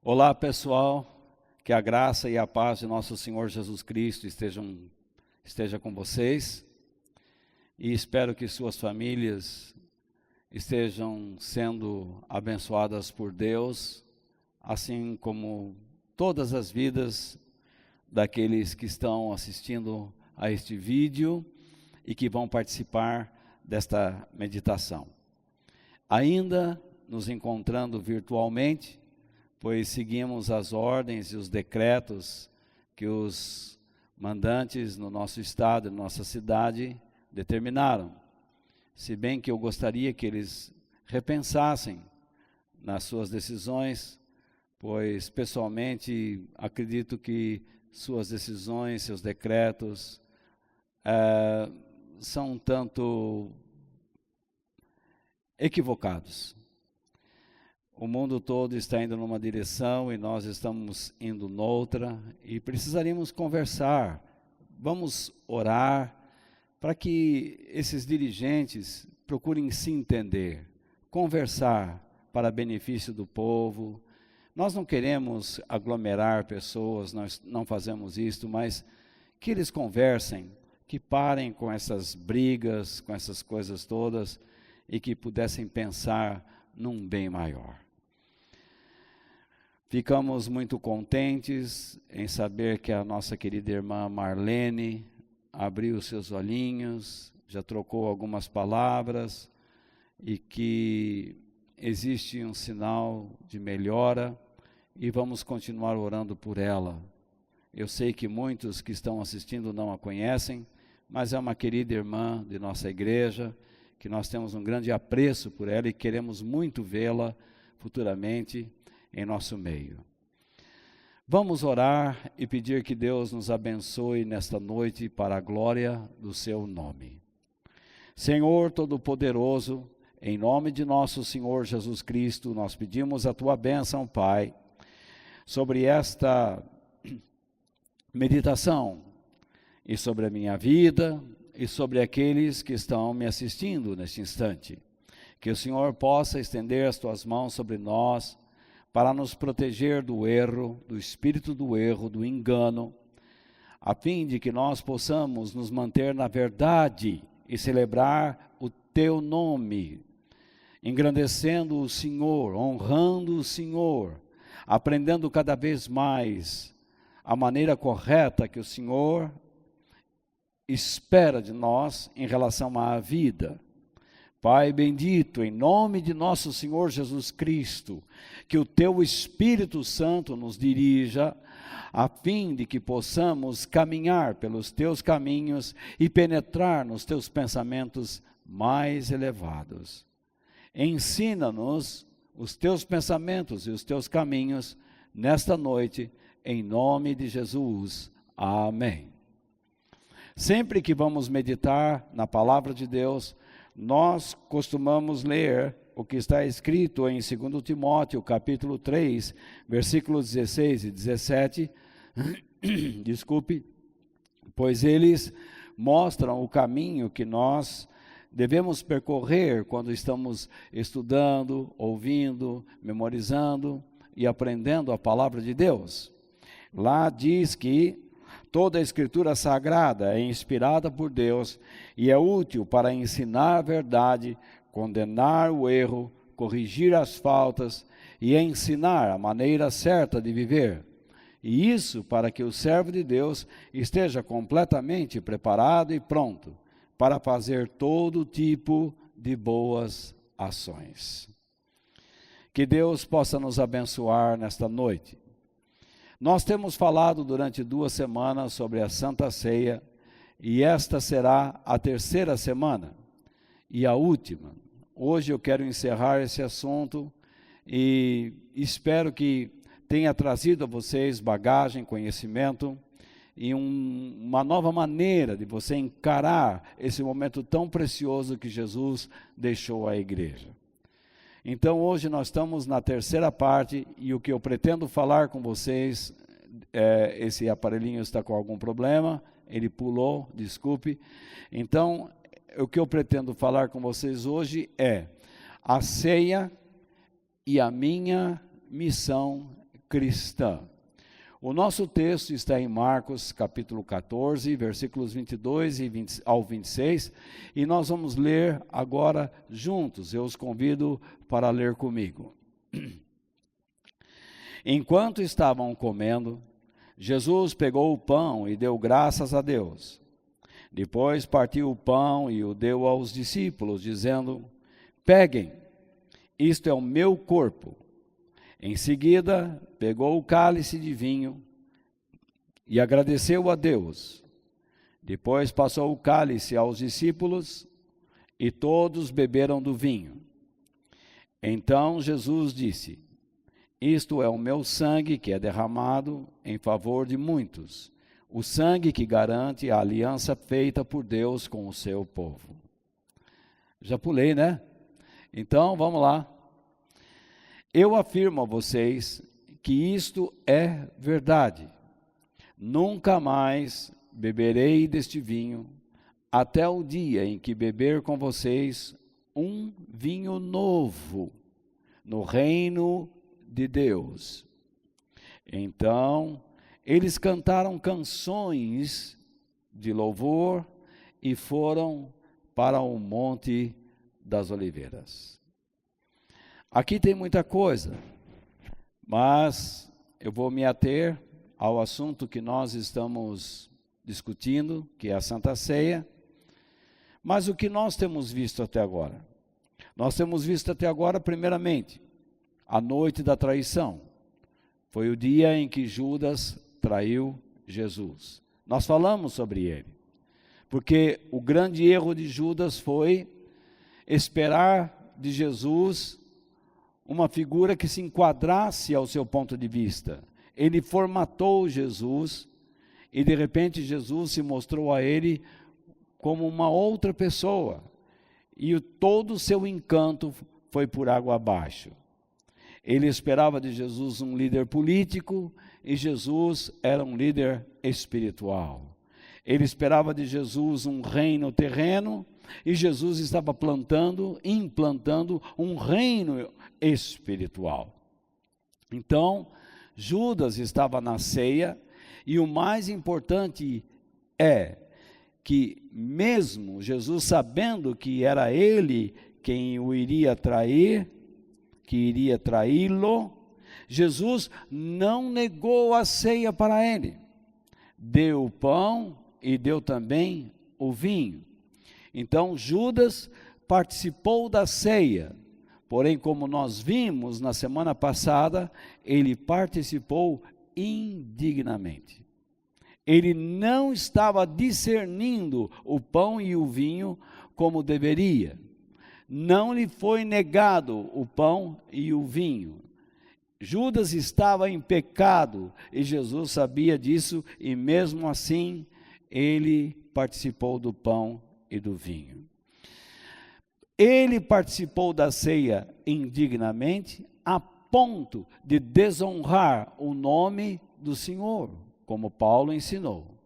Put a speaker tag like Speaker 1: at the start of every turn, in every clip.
Speaker 1: Olá pessoal, que a graça e a paz de nosso Senhor Jesus Cristo esteja com vocês e espero que suas famílias estejam sendo abençoadas por Deus, assim como todas as vidas daqueles que estão assistindo a este vídeo e que vão participar desta meditação. Ainda nos encontrando virtualmente, pois seguimos as ordens e os decretos que os mandantes no nosso estado e nossa cidade determinaram. Se bem que eu gostaria que eles repensassem nas suas decisões, pois pessoalmente acredito que suas decisões, seus decretos são um tanto equivocados. O mundo todo está indo numa direção e nós estamos indo noutra e precisaríamos conversar. Vamos orar para que esses dirigentes procurem se entender, conversar para benefício do povo. Nós não queremos aglomerar pessoas, nós não fazemos isso, mas que eles conversem, que parem com essas brigas, com essas coisas todas e que pudessem pensar num bem maior. Ficamos muito contentes em saber que a nossa querida irmã Marlene abriu seus olhinhos, já trocou algumas palavras e que existe um sinal de melhora e vamos continuar orando por ela. Eu sei que muitos que estão assistindo não a conhecem, mas é uma querida irmã de nossa igreja, que nós temos um grande apreço por ela e queremos muito vê-la futuramente em nosso meio. Vamos orar e pedir que Deus nos abençoe nesta noite para a glória do seu nome. Senhor Todo-Poderoso, em nome de nosso Senhor Jesus Cristo, nós pedimos a tua bênção, Pai, sobre esta meditação e sobre a minha vida e sobre aqueles que estão me assistindo neste instante. Que o Senhor possa estender as tuas mãos sobre nós, para nos proteger do erro, do espírito do erro, do engano, a fim de que nós possamos nos manter na verdade e celebrar o teu nome, engrandecendo o Senhor, honrando o Senhor, aprendendo cada vez mais a maneira correta que o Senhor espera de nós em relação à vida. Pai bendito, em nome de nosso Senhor Jesus Cristo, que o teu Espírito Santo nos dirija, a fim de que possamos caminhar pelos teus caminhos e penetrar nos teus pensamentos mais elevados. Ensina-nos os teus pensamentos e os teus caminhos nesta noite, em nome de Jesus. Amém. Sempre que vamos meditar na palavra de Deus, nós costumamos ler o que está escrito em 2 Timóteo, capítulo 3, versículos 16 e 17, pois eles mostram o caminho que nós devemos percorrer quando estamos estudando, ouvindo, memorizando e aprendendo a palavra de Deus. Lá diz que toda a Escritura Sagrada é inspirada por Deus e é útil para ensinar a verdade, condenar o erro, corrigir as faltas e ensinar a maneira certa de viver. E isso para que o servo de Deus esteja completamente preparado e pronto para fazer todo tipo de boas ações. Que Deus possa nos abençoar nesta noite. Nós temos falado durante 2 semanas sobre a Santa Ceia e esta será a 3ª semana e a última. Hoje eu quero encerrar esse assunto e espero que tenha trazido a vocês bagagem, conhecimento e uma nova maneira de você encarar esse momento tão precioso que Jesus deixou à igreja. Então hoje nós estamos na 3ª parte e o que eu pretendo falar com vocês, esse aparelhinho está com algum problema, ele pulou, desculpe. Então o que eu pretendo falar com vocês hoje é a ceia e a minha missão cristã. O nosso texto está em Marcos, capítulo 14, versículos 22 ao 26, e nós vamos ler agora juntos. Eu os convido para ler comigo. Enquanto estavam comendo, Jesus pegou o pão e deu graças a Deus. Depois partiu o pão e o deu aos discípulos, dizendo: peguem, isto é o meu corpo. Em seguida, pegou o cálice de vinho e agradeceu a Deus. Depois passou o cálice aos discípulos e todos beberam do vinho. Então Jesus disse: isto é o meu sangue que é derramado em favor de muitos, o sangue que garante a aliança feita por Deus com o seu povo. Já pulei, né? Então, vamos lá. Eu afirmo a vocês que isto é verdade. Nunca mais beberei deste vinho, até o dia em que beber com vocês um vinho novo no reino de Deus. Então, eles cantaram canções de louvor e foram para o Monte das Oliveiras. Aqui tem muita coisa, mas eu vou me ater ao assunto que nós estamos discutindo, que é a Santa Ceia. Mas o que nós temos visto até agora? Nós temos visto até agora, primeiramente, a noite da traição. Foi o dia em que Judas traiu Jesus. Nós falamos sobre ele, porque o grande erro de Judas foi esperar de Jesus uma figura que se enquadrasse ao seu ponto de vista. Ele formatou Jesus e de repente Jesus se mostrou a ele como uma outra pessoa e todo o seu encanto foi por água abaixo. Ele esperava de Jesus um líder político e Jesus era um líder espiritual. Ele esperava de Jesus um reino terreno e Jesus estava implantando um reino espiritual. Então, Judas estava na ceia e o mais importante é que mesmo Jesus sabendo que era ele quem o iria trair, que iria traí-lo, Jesus não negou a ceia para ele. Deu o pão e deu também o vinho. Então Judas participou da ceia, porém, como nós vimos na semana passada, ele participou indignamente. Ele não estava discernindo o pão e o vinho como deveria. Não lhe foi negado o pão e o vinho. Judas estava em pecado e Jesus sabia disso e mesmo assim ele participou do pão e do vinho. Ele participou da ceia indignamente a ponto de desonrar o nome do Senhor, como Paulo ensinou.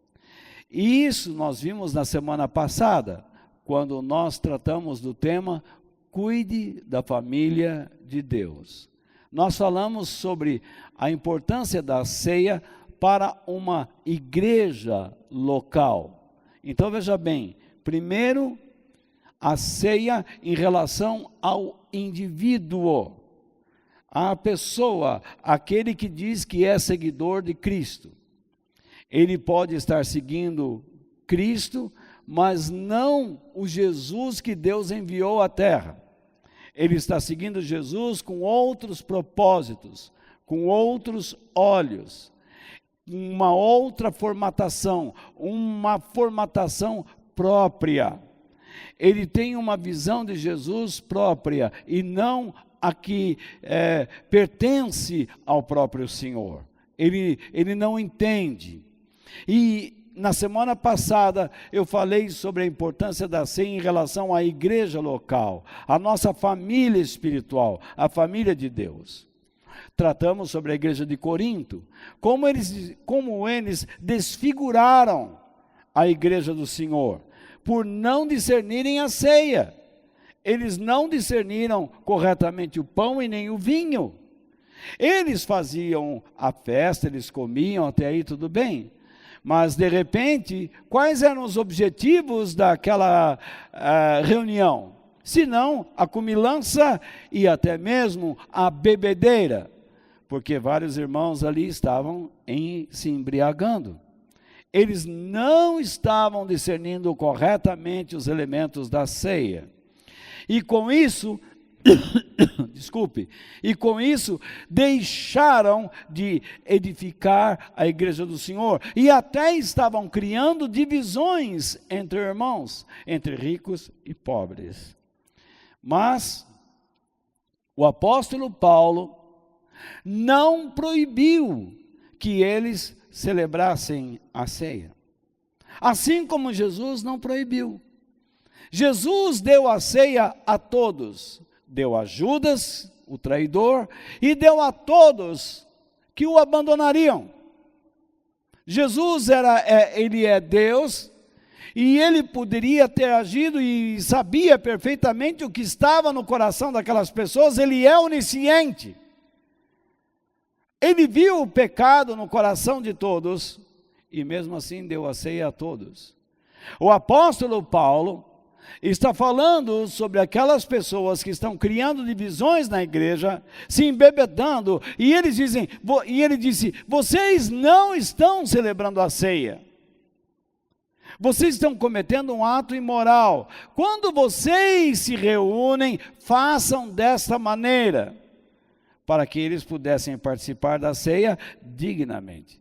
Speaker 1: E isso nós vimos na semana passada, quando nós tratamos do tema Cuide da família de Deus. Nós falamos sobre a importância da ceia para uma igreja local. Então veja bem, primeiro a ceia em relação ao indivíduo, a pessoa, aquele que diz que é seguidor de Cristo. Ele pode estar seguindo Cristo, mas não o Jesus que Deus enviou à terra. Ele está seguindo Jesus com outros propósitos, com outros olhos, uma outra formatação, uma formatação própria. Ele tem uma visão de Jesus própria e não a que pertence ao próprio Senhor. Ele não entende. E na semana passada eu falei sobre a importância da ceia em relação à igreja local, a nossa família espiritual, a família de Deus. Tratamos sobre a igreja de Corinto, como eles desfiguraram a igreja do Senhor, por não discernirem a ceia. Eles não discerniram corretamente o pão e nem o vinho. Eles faziam a festa, eles comiam, até aí tudo bem. Mas, de repente, quais eram os objetivos daquela reunião? Senão a comilança e até mesmo a bebedeira. Porque vários irmãos ali estavam se embriagando. Eles não estavam discernindo corretamente os elementos da ceia. E com isso, desculpe, e com isso deixaram de edificar a igreja do Senhor. E até estavam criando divisões entre irmãos, entre ricos e pobres. Mas o apóstolo Paulo não proibiu que eles celebrassem a ceia. Assim como Jesus não proibiu. Jesus deu a ceia a todos. Deu a Judas, o traidor, e deu a todos que o abandonariam. Jesus ele é Deus, e ele poderia ter agido e sabia perfeitamente o que estava no coração daquelas pessoas. Ele é onisciente. Ele viu o pecado no coração de todos, e mesmo assim deu a ceia a todos. O apóstolo Paulo está falando sobre aquelas pessoas que estão criando divisões na igreja, se embebedando, e ele disse, vocês não estão celebrando a ceia. Vocês estão cometendo um ato imoral. Quando vocês se reúnem, façam desta maneira, para que eles pudessem participar da ceia dignamente.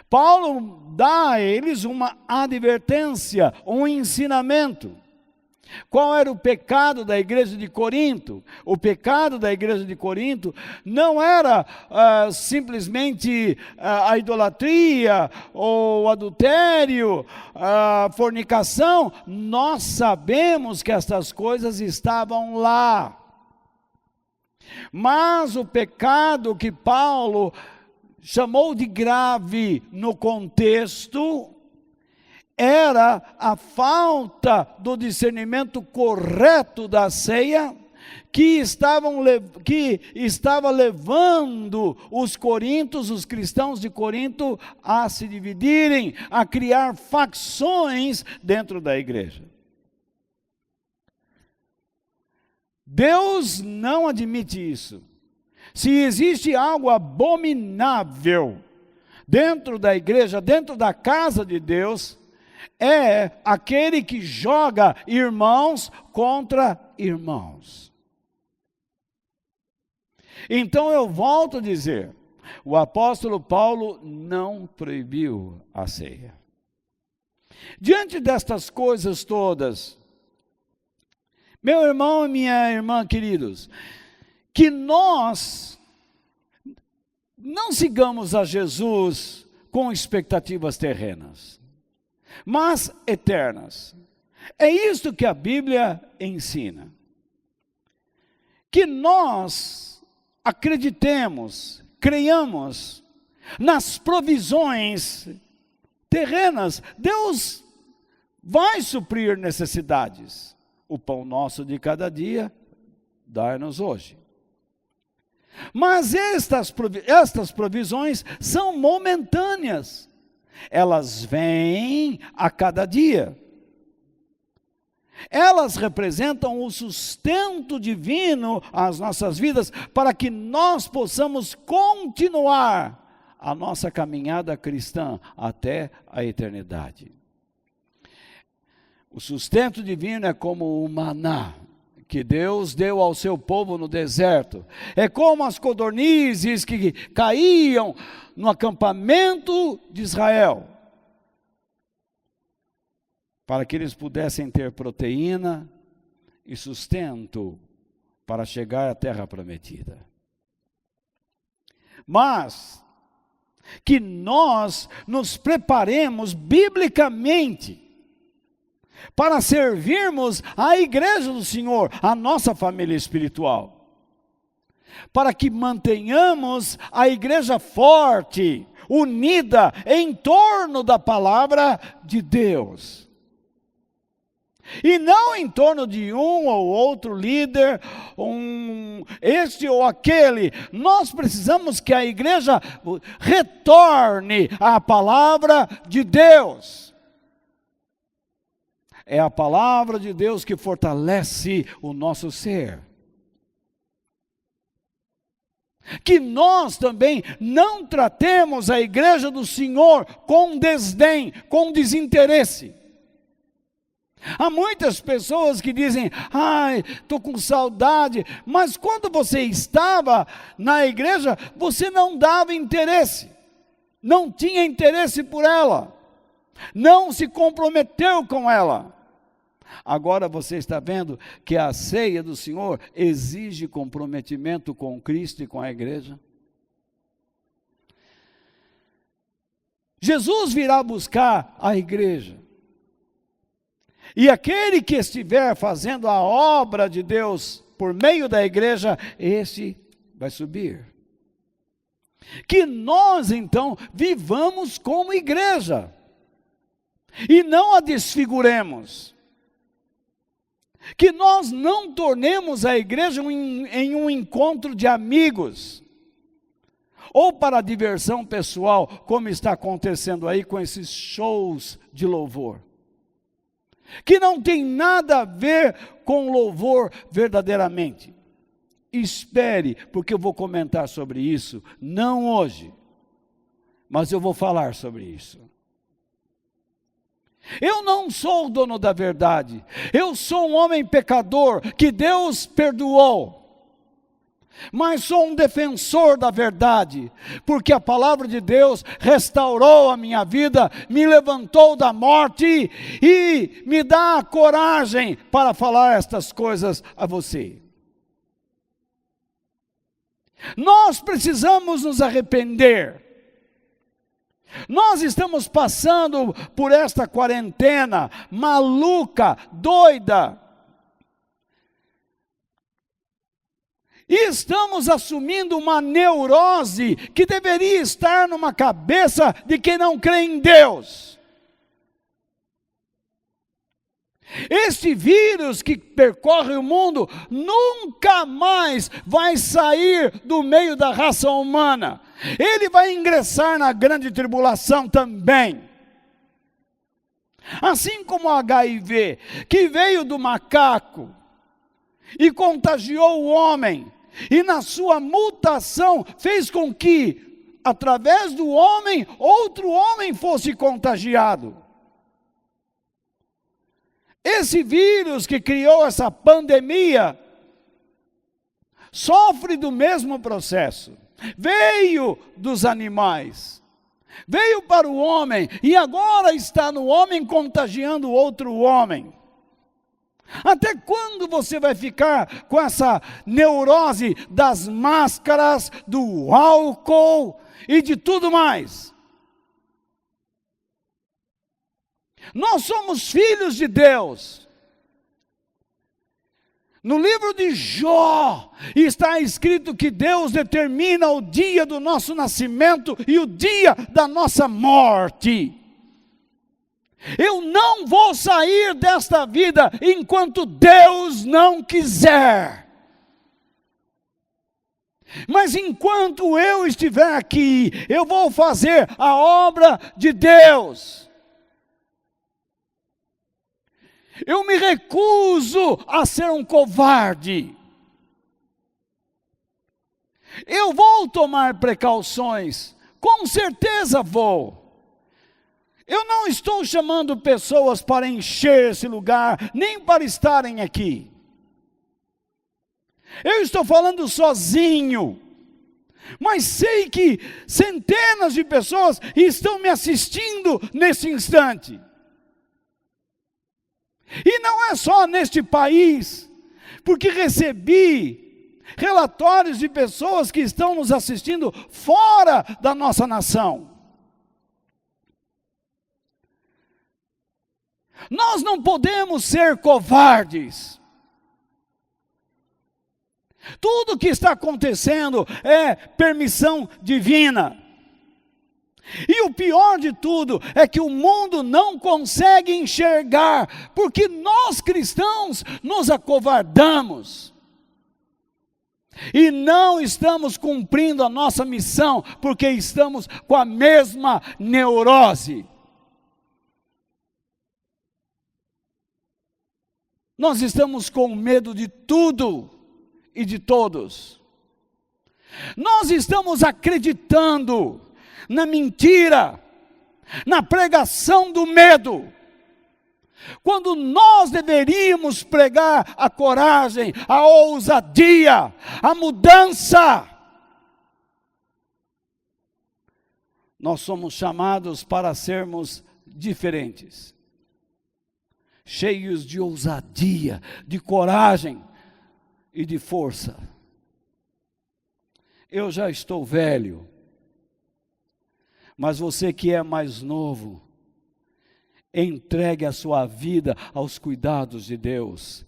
Speaker 1: Paulo dá a eles uma advertência, um ensinamento. Qual era o pecado da igreja de Corinto? O pecado da igreja de Corinto não era simplesmente a idolatria, ou o adultério, a fornicação. Nós sabemos que estas coisas estavam lá. Mas o pecado que Paulo chamou de grave no contexto era a falta do discernimento correto da ceia, que estava levando os corintos, os cristãos de Corinto, a se dividirem, a criar facções dentro da igreja. Deus não admite isso. Se existe algo abominável dentro da igreja, dentro da casa de Deus, é aquele que joga irmãos contra irmãos. Então eu volto a dizer, o apóstolo Paulo não proibiu a ceia. Diante destas coisas todas, meu irmão e minha irmã queridos, que nós não sigamos a Jesus com expectativas terrenas, mas eternas. É isto que a Bíblia ensina. Que nós acreditemos, creiamos nas provisões terrenas. Deus vai suprir necessidades. O pão nosso de cada dia, dai-nos hoje. Mas estas provisões são momentâneas. Elas vêm a cada dia. Elas representam o sustento divino às nossas vidas, para que nós possamos continuar a nossa caminhada cristã até a eternidade. O sustento divino é como o maná que Deus deu ao seu povo no deserto. É como as codornizes que caíam no acampamento de Israel, para que eles pudessem ter proteína e sustento para chegar à terra prometida. Mas que nós nos preparemos biblicamente para servirmos a igreja do Senhor, a nossa família espiritual, para que mantenhamos a igreja forte, unida em torno da palavra de Deus. E não em torno de um ou outro líder, este ou aquele. Nós precisamos que a igreja retorne à palavra de Deus. É a palavra de Deus que fortalece o nosso ser. Que nós também não tratemos a igreja do Senhor com desdém, com desinteresse. Há muitas pessoas que dizem, estou com saudade, mas quando você estava na igreja, você não dava interesse, não tinha interesse por ela, não se comprometeu com ela. Agora você está vendo que a ceia do Senhor exige comprometimento com Cristo e com a igreja. Jesus virá buscar a igreja. E aquele que estiver fazendo a obra de Deus por meio da igreja, esse vai subir. Que nós então vivamos como igreja e não a desfiguremos. Que nós não tornemos a igreja em um encontro de amigos, ou para diversão pessoal, como está acontecendo aí com esses shows de louvor, que não tem nada a ver com louvor verdadeiramente. Espere, porque eu vou comentar sobre isso, não hoje, mas eu vou falar sobre isso. Eu não sou o dono da verdade, eu sou um homem pecador que Deus perdoou, mas sou um defensor da verdade, porque a palavra de Deus restaurou a minha vida, me levantou da morte e me dá a coragem para falar estas coisas a você. Nós precisamos nos arrepender. Nós estamos passando por esta quarentena maluca, doida. E estamos assumindo uma neurose que deveria estar numa cabeça de quem não crê em Deus. Este vírus que percorre o mundo nunca mais vai sair do meio da raça humana. Ele vai ingressar na grande tribulação também. Assim como o HIV, que veio do macaco e contagiou o homem, e na sua mutação fez com que, através do homem, outro homem fosse contagiado. Esse vírus que criou essa pandemia sofre do mesmo processo. Veio dos animais, veio para o homem e agora está no homem contagiando outro homem. Até quando você vai ficar com essa neurose das máscaras, do álcool e de tudo mais? Nós somos filhos de Deus. No livro de Jó está escrito que Deus determina o dia do nosso nascimento e o dia da nossa morte. Eu não vou sair desta vida enquanto Deus não quiser. Mas enquanto eu estiver aqui, eu vou fazer a obra de Deus. Eu me recuso a ser um covarde. Eu vou tomar precauções, com certeza vou. Eu não estou chamando pessoas para encher esse lugar, nem para estarem aqui. Eu estou falando sozinho, mas sei que centenas de pessoas estão me assistindo nesse instante. E não é só neste país, porque recebi relatórios de pessoas que estão nos assistindo fora da nossa nação. Nós não podemos ser covardes. Tudo que está acontecendo é permissão divina. E o pior de tudo é que o mundo não consegue enxergar, porque nós cristãos nos acovardamos. E não estamos cumprindo a nossa missão, porque estamos com a mesma neurose. Nós estamos com medo de tudo e de todos. Nós estamos acreditando na mentira, na pregação do medo, quando nós deveríamos pregar a coragem, a ousadia, a mudança. Nós somos chamados para sermos diferentes, cheios de ousadia, de coragem e de força. Eu já estou velho, mas você que é mais novo, entregue a sua vida aos cuidados de Deus.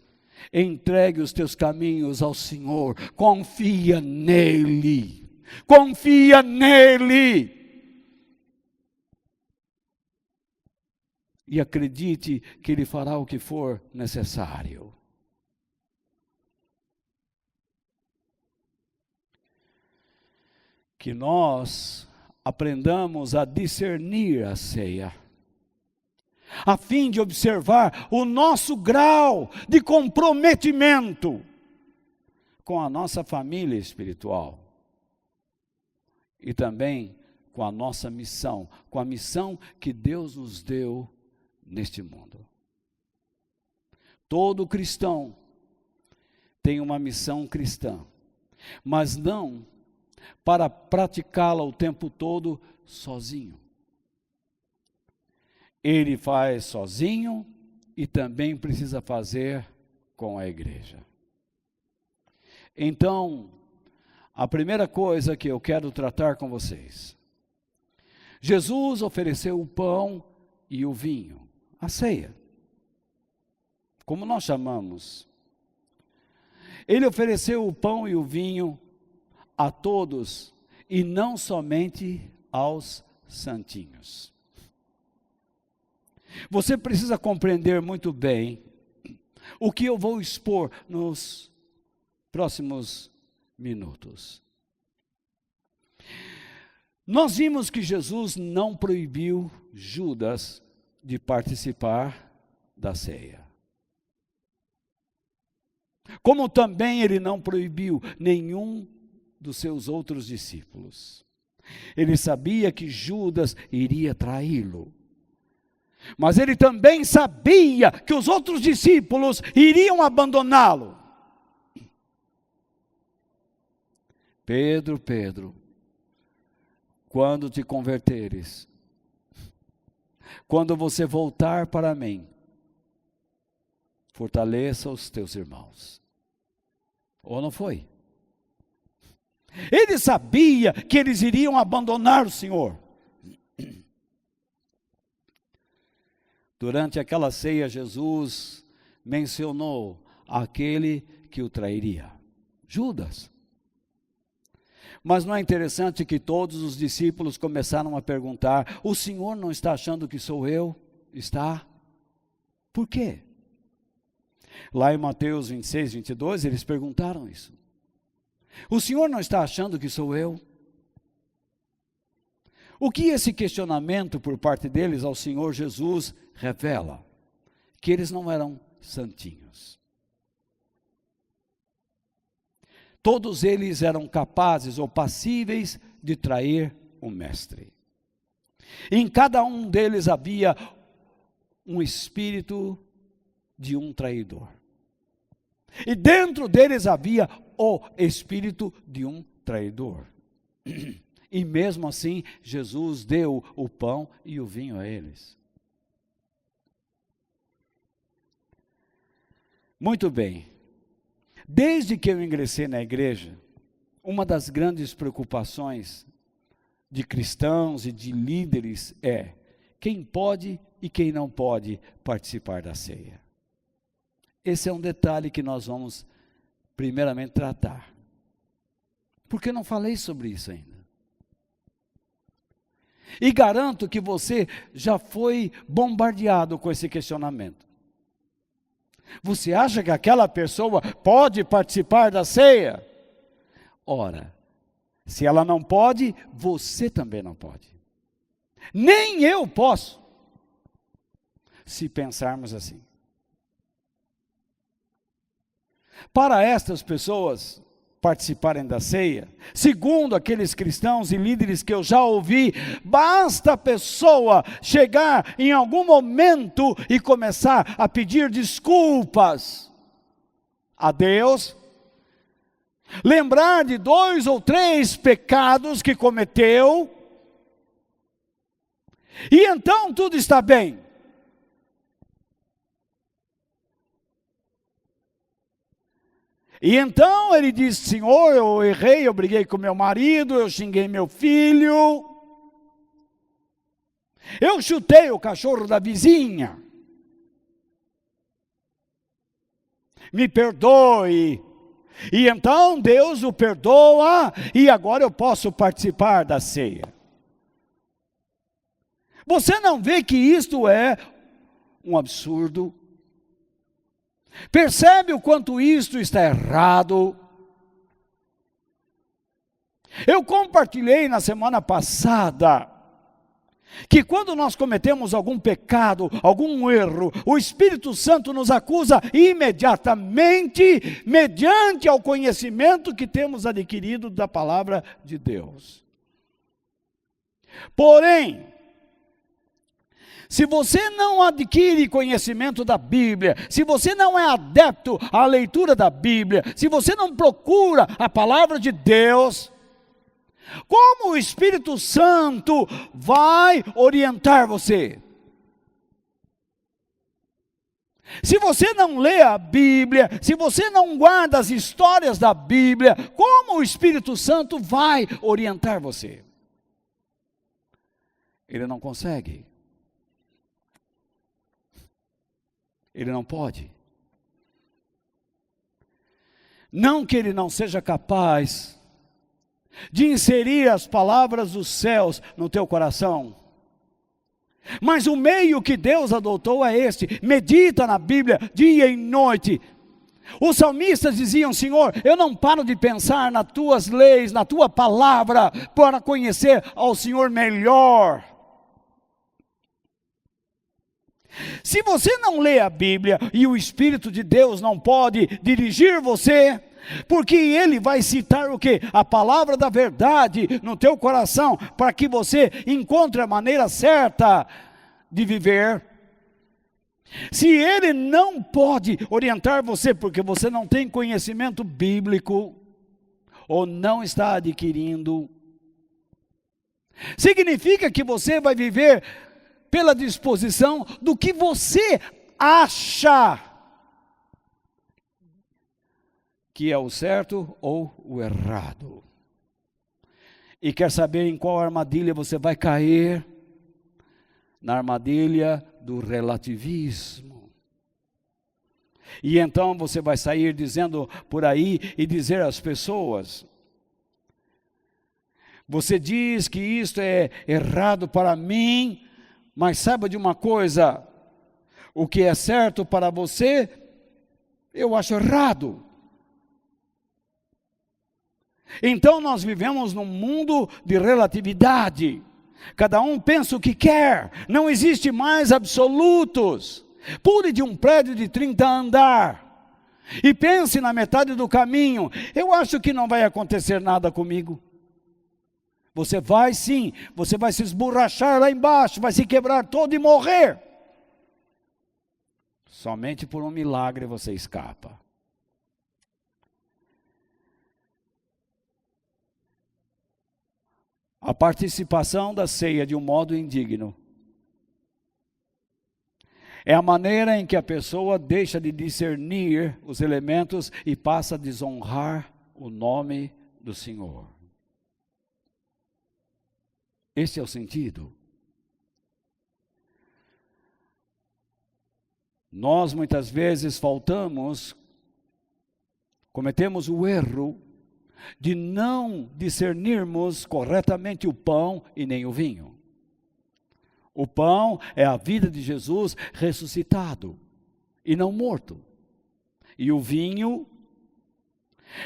Speaker 1: Entregue os teus caminhos ao Senhor. Confia nele. Confia nele. E acredite que Ele fará o que for necessário. Que nós aprendamos a discernir a ceia, a fim de observar o nosso grau de comprometimento com a nossa família espiritual e também com a nossa missão, com a missão que Deus nos deu neste mundo. Todo cristão tem uma missão cristã, mas não para praticá-la o tempo todo sozinho. Ele faz sozinho e também precisa fazer com a igreja. Então, a primeira coisa que eu quero tratar com vocês: Jesus ofereceu o pão e o vinho, a ceia, como nós chamamos. Ele ofereceu o pão e o vinho a todos e não somente aos santinhos. Você precisa compreender muito bem o que eu vou expor nos próximos minutos. Nós vimos que Jesus não proibiu Judas de participar da ceia. Como também ele não proibiu nenhum dos seus outros discípulos. Ele sabia que Judas iria traí-lo. Mas ele também sabia que os outros discípulos iriam abandoná-lo. Pedro, Pedro, quando te converteres, quando você voltar para mim, fortaleça os teus irmãos. Ou não foi? Ele sabia que eles iriam abandonar o Senhor. Durante aquela ceia, Jesus mencionou aquele que o trairia, Judas. Mas não é interessante que todos os discípulos começaram a perguntar: o Senhor não está achando que sou eu? Está? Por quê? Lá em Mateus 26, 22, eles perguntaram isso. O Senhor não está achando que sou eu? O que esse questionamento por parte deles ao Senhor Jesus revela? Que eles não eram santinhos. Todos eles eram capazes ou passíveis de trair o Mestre. Em cada um deles havia um espírito de um traidor. E dentro deles havia o espírito de um traidor. E mesmo assim, Jesus deu o pão e o vinho a eles. Muito bem. Desde que eu ingressei na igreja, uma das grandes preocupações de cristãos e de líderes é quem pode e quem não pode participar da ceia. Esse é um detalhe que nós vamos primeiramente tratar. Por que não falei sobre isso ainda? E garanto que você já foi bombardeado com esse questionamento. Você acha que aquela pessoa pode participar da ceia? Ora, se ela não pode, você também não pode. Nem eu posso, se pensarmos assim. Para estas pessoas participarem da ceia, segundo aqueles cristãos e líderes que eu já ouvi, basta a pessoa chegar em algum momento e começar a pedir desculpas a Deus, lembrar de 2 ou 3 pecados que cometeu, e então tudo está bem. E então ele diz: Senhor, eu errei, eu briguei com meu marido, eu xinguei meu filho, eu chutei o cachorro da vizinha, me perdoe. E então Deus o perdoa, e agora eu posso participar da ceia. Você não vê que isto é um absurdo? Percebe o quanto isto está errado? Eu compartilhei na semana passada que quando nós cometemos algum pecado, algum erro, o Espírito Santo nos acusa imediatamente, mediante ao conhecimento que temos adquirido da palavra de Deus. Porém, se você não adquire conhecimento da Bíblia, se você não é adepto à leitura da Bíblia, se você não procura a palavra de Deus, como o Espírito Santo vai orientar você? Se você não lê a Bíblia, se você não guarda as histórias da Bíblia, como o Espírito Santo vai orientar você? Ele não consegue. Ele não pode. Não que ele não seja capaz de inserir as palavras dos céus no teu coração. Mas o meio que Deus adotou é este: medita na Bíblia dia e noite. Os salmistas diziam: Senhor, eu não paro de pensar nas tuas leis, na tua palavra, para conhecer ao Senhor melhor. Se você não lê a Bíblia e o Espírito de Deus não pode dirigir você, porque Ele vai citar o quê? A palavra da verdade no teu coração, para que você encontre a maneira certa de viver. Se Ele não pode orientar você, porque você não tem conhecimento bíblico, ou não está adquirindo, significa que você vai viver pela disposição do que você acha que é o certo ou o errado. E quer saber em qual armadilha você vai cair? Na armadilha do relativismo. E então você vai sair dizendo por aí e dizer às pessoas: você diz que isto é errado para mim, mas saiba de uma coisa, o que é certo para você, eu acho errado. Então nós vivemos num mundo de relatividade. Cada um pensa o que quer, não existe mais absolutos. Pule de um prédio de 30 andar e pense na metade do caminho: eu acho que não vai acontecer nada comigo. Você vai sim, você vai se esborrachar lá embaixo, vai se quebrar todo e morrer. Somente por um milagre você escapa. A participação da ceia de um modo indigno é a maneira em que a pessoa deixa de discernir os elementos e passa a desonrar o nome do Senhor. Esse é o sentido. Nós muitas vezes cometemos o erro de não discernirmos corretamente o pão e nem o vinho. O pão é a vida de Jesus ressuscitado e não morto. E o vinho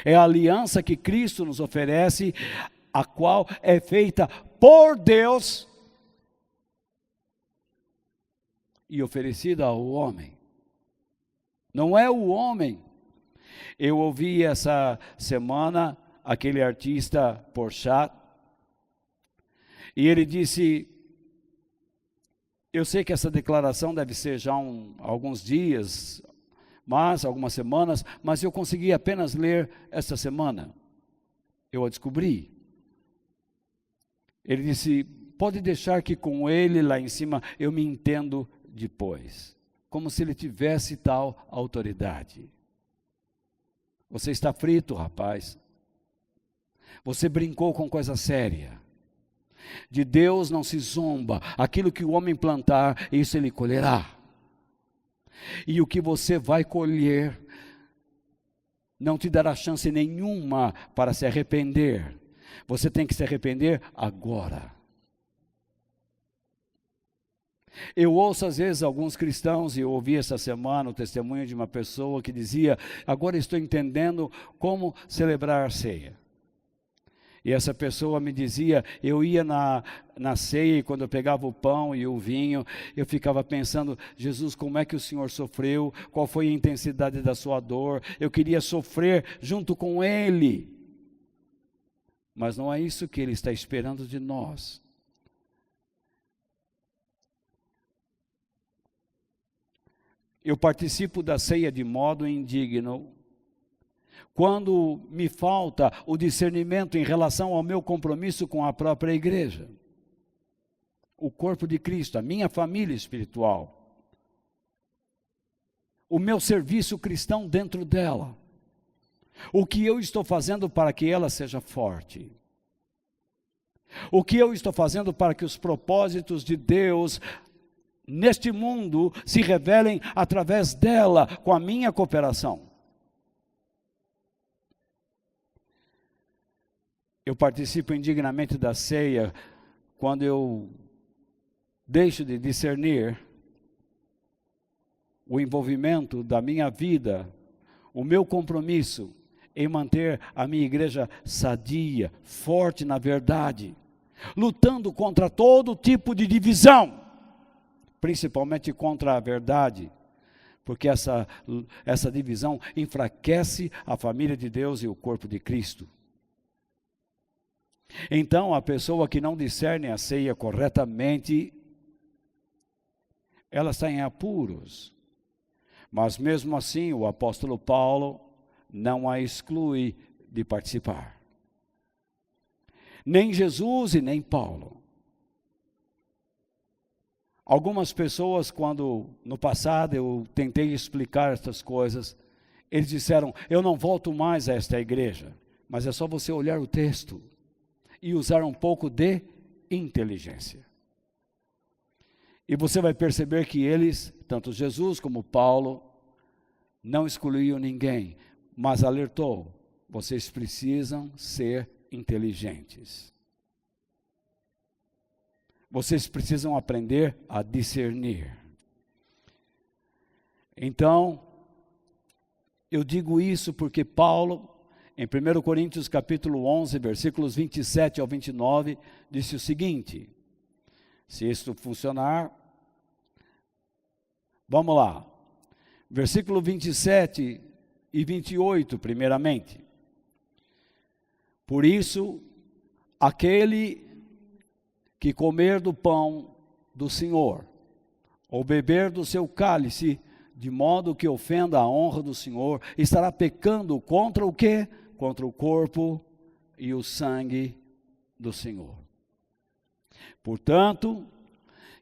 Speaker 1: é a aliança que Cristo nos oferece, a qual é feita por Deus e oferecida ao homem. Não é o homem. Eu ouvi essa semana aquele artista Porchat, e ele disse: eu sei que essa declaração deve ser já alguns dias, algumas semanas, mas eu consegui apenas ler esta semana. Eu a descobri. Ele disse: pode deixar que com ele lá em cima eu me entendo depois. Como se ele tivesse tal autoridade. Você está frito, rapaz. Você brincou com coisa séria. De Deus não se zomba. Aquilo que o homem plantar, isso ele colherá. E o que você vai colher não te dará chance nenhuma para se arrepender. Você tem que se arrepender agora. Eu ouço às vezes alguns cristãos, e eu ouvi essa semana o testemunho de uma pessoa que dizia: agora estou entendendo como celebrar a ceia. E essa pessoa me dizia: eu ia na ceia e quando eu pegava o pão e o vinho, eu ficava pensando: Jesus, como é que o Senhor sofreu? Qual foi a intensidade da sua dor? Eu queria sofrer junto com Ele. Mas não é isso que Ele está esperando de nós. Eu participo da ceia de modo indigno, quando me falta o discernimento em relação ao meu compromisso com a própria igreja, o corpo de Cristo, a minha família espiritual, o meu serviço cristão dentro dela, o que eu estou fazendo para que ela seja forte, o que eu estou fazendo para que os propósitos de Deus neste mundo se revelem através dela, com a minha cooperação. Eu participo indignamente da ceia quando eu deixo de discernir o envolvimento da minha vida, o meu compromisso em manter a minha igreja sadia, forte na verdade, lutando contra todo tipo de divisão, principalmente contra a verdade, porque essa divisão enfraquece a família de Deus e o corpo de Cristo. Então, a pessoa que não discerne a ceia corretamente, ela está em apuros. Mas mesmo assim, o apóstolo Paulo não a exclui de participar. Nem Jesus e nem Paulo. Algumas pessoas, quando no passado eu tentei explicar estas coisas, eles disseram: eu não volto mais a esta igreja. Mas é só você olhar o texto e usar um pouco de inteligência. E você vai perceber que eles, tanto Jesus como Paulo, não excluíam ninguém, mas alertou: vocês precisam ser inteligentes. Vocês precisam aprender a discernir. Então, eu digo isso porque Paulo, em 1 Coríntios capítulo 11, versículos 27 ao 29, disse o seguinte: se isso funcionar, vamos lá. Versículo 27 e 28, primeiramente. Por isso, aquele que comer do pão do Senhor, ou beber do seu cálice, de modo que ofenda a honra do Senhor, estará pecando contra o quê? Contra o corpo e o sangue do Senhor. Portanto,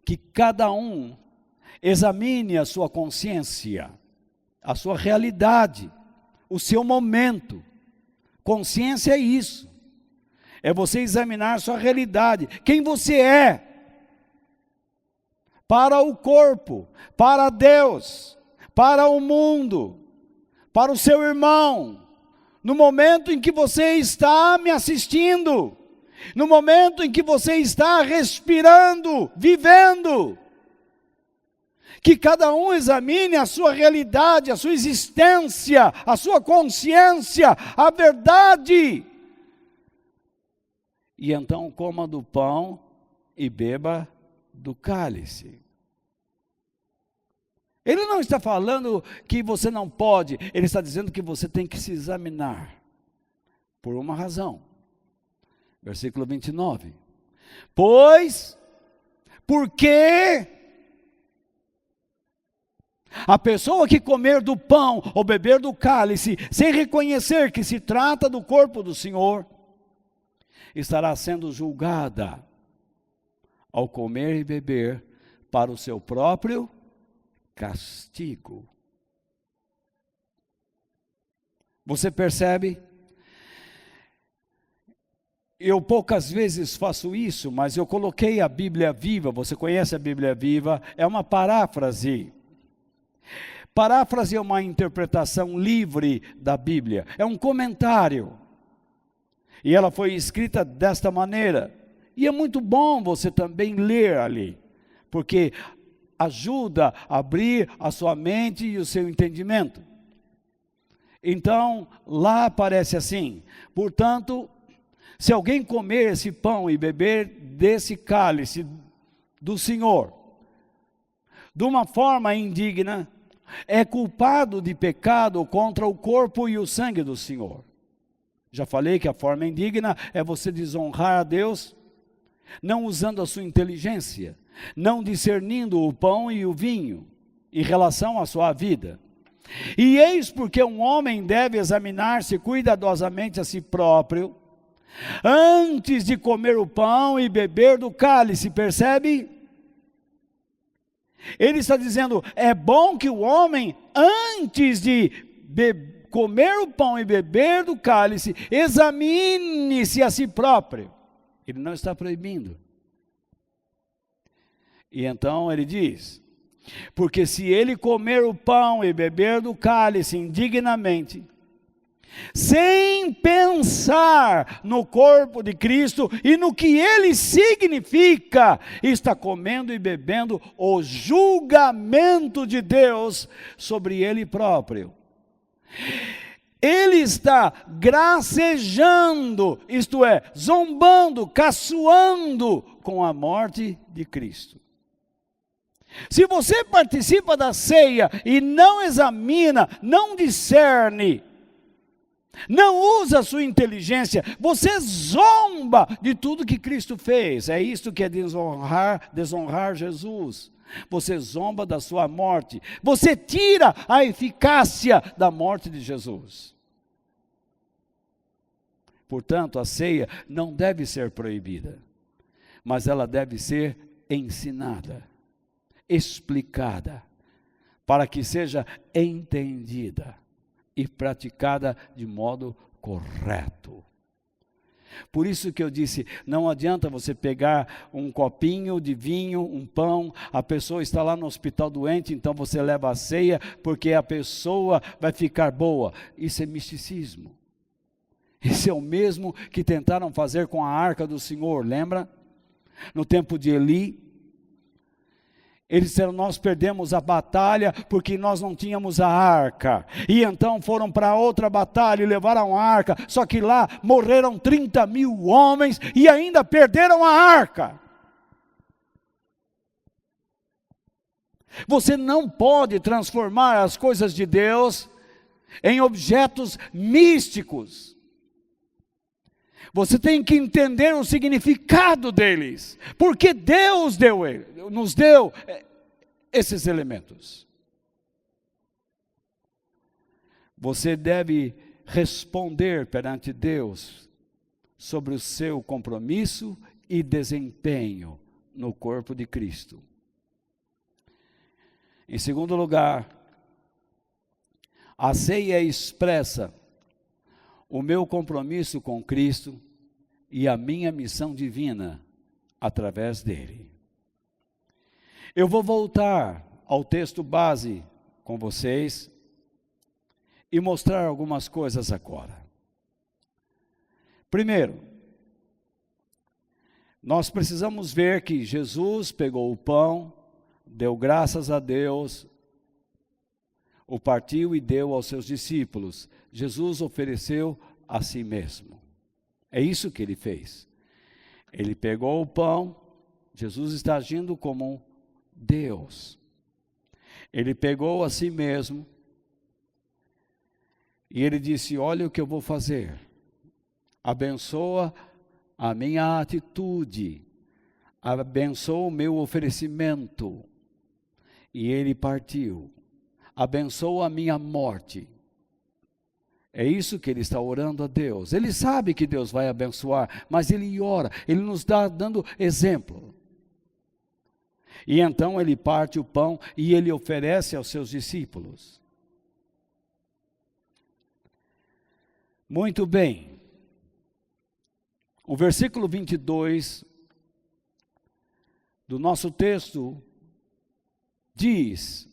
Speaker 1: que cada um examine a sua consciência, a sua realidade, o seu momento. Consciência é isso. É você examinar a sua realidade, quem você é, para o corpo, para Deus, para o mundo, para o seu irmão, no momento em que você está me assistindo, no momento em que você está respirando, vivendo, que cada um examine a sua realidade, a sua existência, a sua consciência, a verdade. E então coma do pão e beba do cálice. Ele não está falando que você não pode, ele está dizendo que você tem que se examinar, por uma razão. Versículo 29. Porque a pessoa que comer do pão ou beber do cálice, sem reconhecer que se trata do corpo do Senhor, estará sendo julgada ao comer e beber para o seu próprio castigo. Você percebe? Eu poucas vezes faço isso, mas eu coloquei a Bíblia Viva. Você conhece a Bíblia Viva? É uma paráfrase. Paráfrase é uma interpretação livre da Bíblia. É um comentário. E ela foi escrita desta maneira. E é muito bom você também ler ali, porque ajuda a abrir a sua mente e o seu entendimento. Então, lá aparece assim: portanto, se alguém comer esse pão e beber desse cálice do Senhor, de uma forma indigna, é culpado de pecado contra o corpo e o sangue do Senhor. Já falei que a forma indigna é você desonrar a Deus, não usando a sua inteligência, não discernindo o pão e o vinho em relação à sua vida. E eis porque um homem deve examinar-se cuidadosamente a si próprio, antes de comer o pão e beber do cálice, percebe? Ele está dizendo, é bom que o homem, antes de comer o pão e beber do cálice, examine-se a si próprio. Ele não está proibindo. E então ele diz, porque se ele comer o pão e beber do cálice indignamente, sem pensar no corpo de Cristo e no que ele significa, está comendo e bebendo o julgamento de Deus sobre ele próprio. Ele está gracejando, isto é, zombando, caçoando com a morte de Cristo. Se você participa da ceia e não examina, não discerne, não usa a sua inteligência, você zomba de tudo que Cristo fez. É isto que é desonrar Jesus. Você zomba da sua morte. Você tira a eficácia da morte de Jesus. Portanto, a ceia não deve ser proibida, mas ela deve ser ensinada, explicada, para que seja entendida e praticada de modo correto. Por isso que eu disse, não adianta você pegar um copinho de vinho, um pão, a pessoa está lá no hospital doente, então você leva a ceia, porque a pessoa vai ficar boa. Isso é misticismo. Isso é o mesmo que tentaram fazer com a arca do Senhor, lembra? No tempo de Eli, eles disseram, nós perdemos a batalha porque nós não tínhamos a arca. E então foram para outra batalha e levaram a arca. Só que lá morreram 30.000 homens e ainda perderam a arca. Você não pode transformar as coisas de Deus em objetos místicos. Você tem que entender o significado deles, porque Deus nos deu esses elementos. Você deve responder perante Deus sobre o seu compromisso e desempenho no corpo de Cristo. Em segundo lugar, a ceia expressa o meu compromisso com Cristo e a minha missão divina através dele. Eu vou voltar ao texto base com vocês e mostrar algumas coisas agora. Primeiro, Nós precisamos ver que Jesus pegou o pão, deu graças a Deus, o partiu e deu aos seus discípulos. Jesus ofereceu a si mesmo. É isso que ele fez. Ele pegou o pão, Jesus está agindo como um Deus. Ele pegou a si mesmo e ele disse: olha o que eu vou fazer. Abençoa a minha atitude, abençoa o meu oferecimento. E ele partiu. Abençoa a minha morte. É isso que ele está orando a Deus. Ele sabe que Deus vai abençoar, mas ele ora, ele nos está dando exemplo. E então ele parte o pão e ele oferece aos seus discípulos. Muito bem. O versículo 22 do nosso texto diz: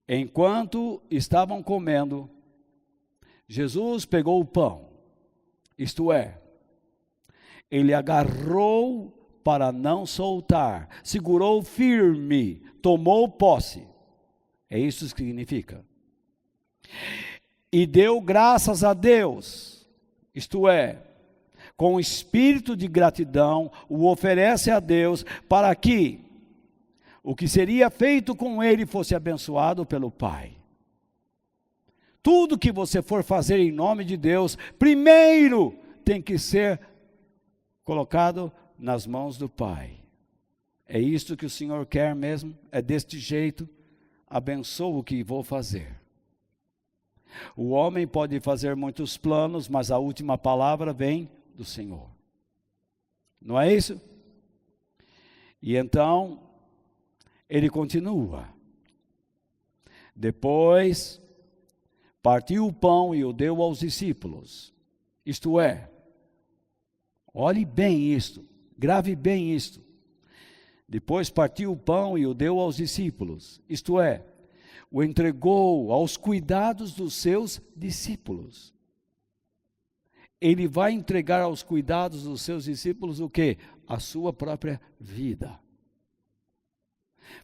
Speaker 1: enquanto estavam comendo, Jesus pegou o pão, isto é, ele agarrou para não soltar, segurou firme, tomou posse. É isso que significa. E deu graças a Deus, isto é, com espírito de gratidão, o oferece a Deus para que o que seria feito com ele fosse abençoado pelo Pai. Tudo que você for fazer em nome de Deus, primeiro tem que ser colocado nas mãos do Pai. É isto que o Senhor quer mesmo? É deste jeito? Abençoa o que vou fazer. O homem pode fazer muitos planos, mas a última palavra vem do Senhor. Não é isso? E então, ele continua. Depois, partiu o pão e o deu aos discípulos. Isto é, olhe bem isto, grave bem isto. Depois partiu o pão e o deu aos discípulos. Isto é, o entregou aos cuidados dos seus discípulos. Ele vai entregar aos cuidados dos seus discípulos o quê? A sua própria vida.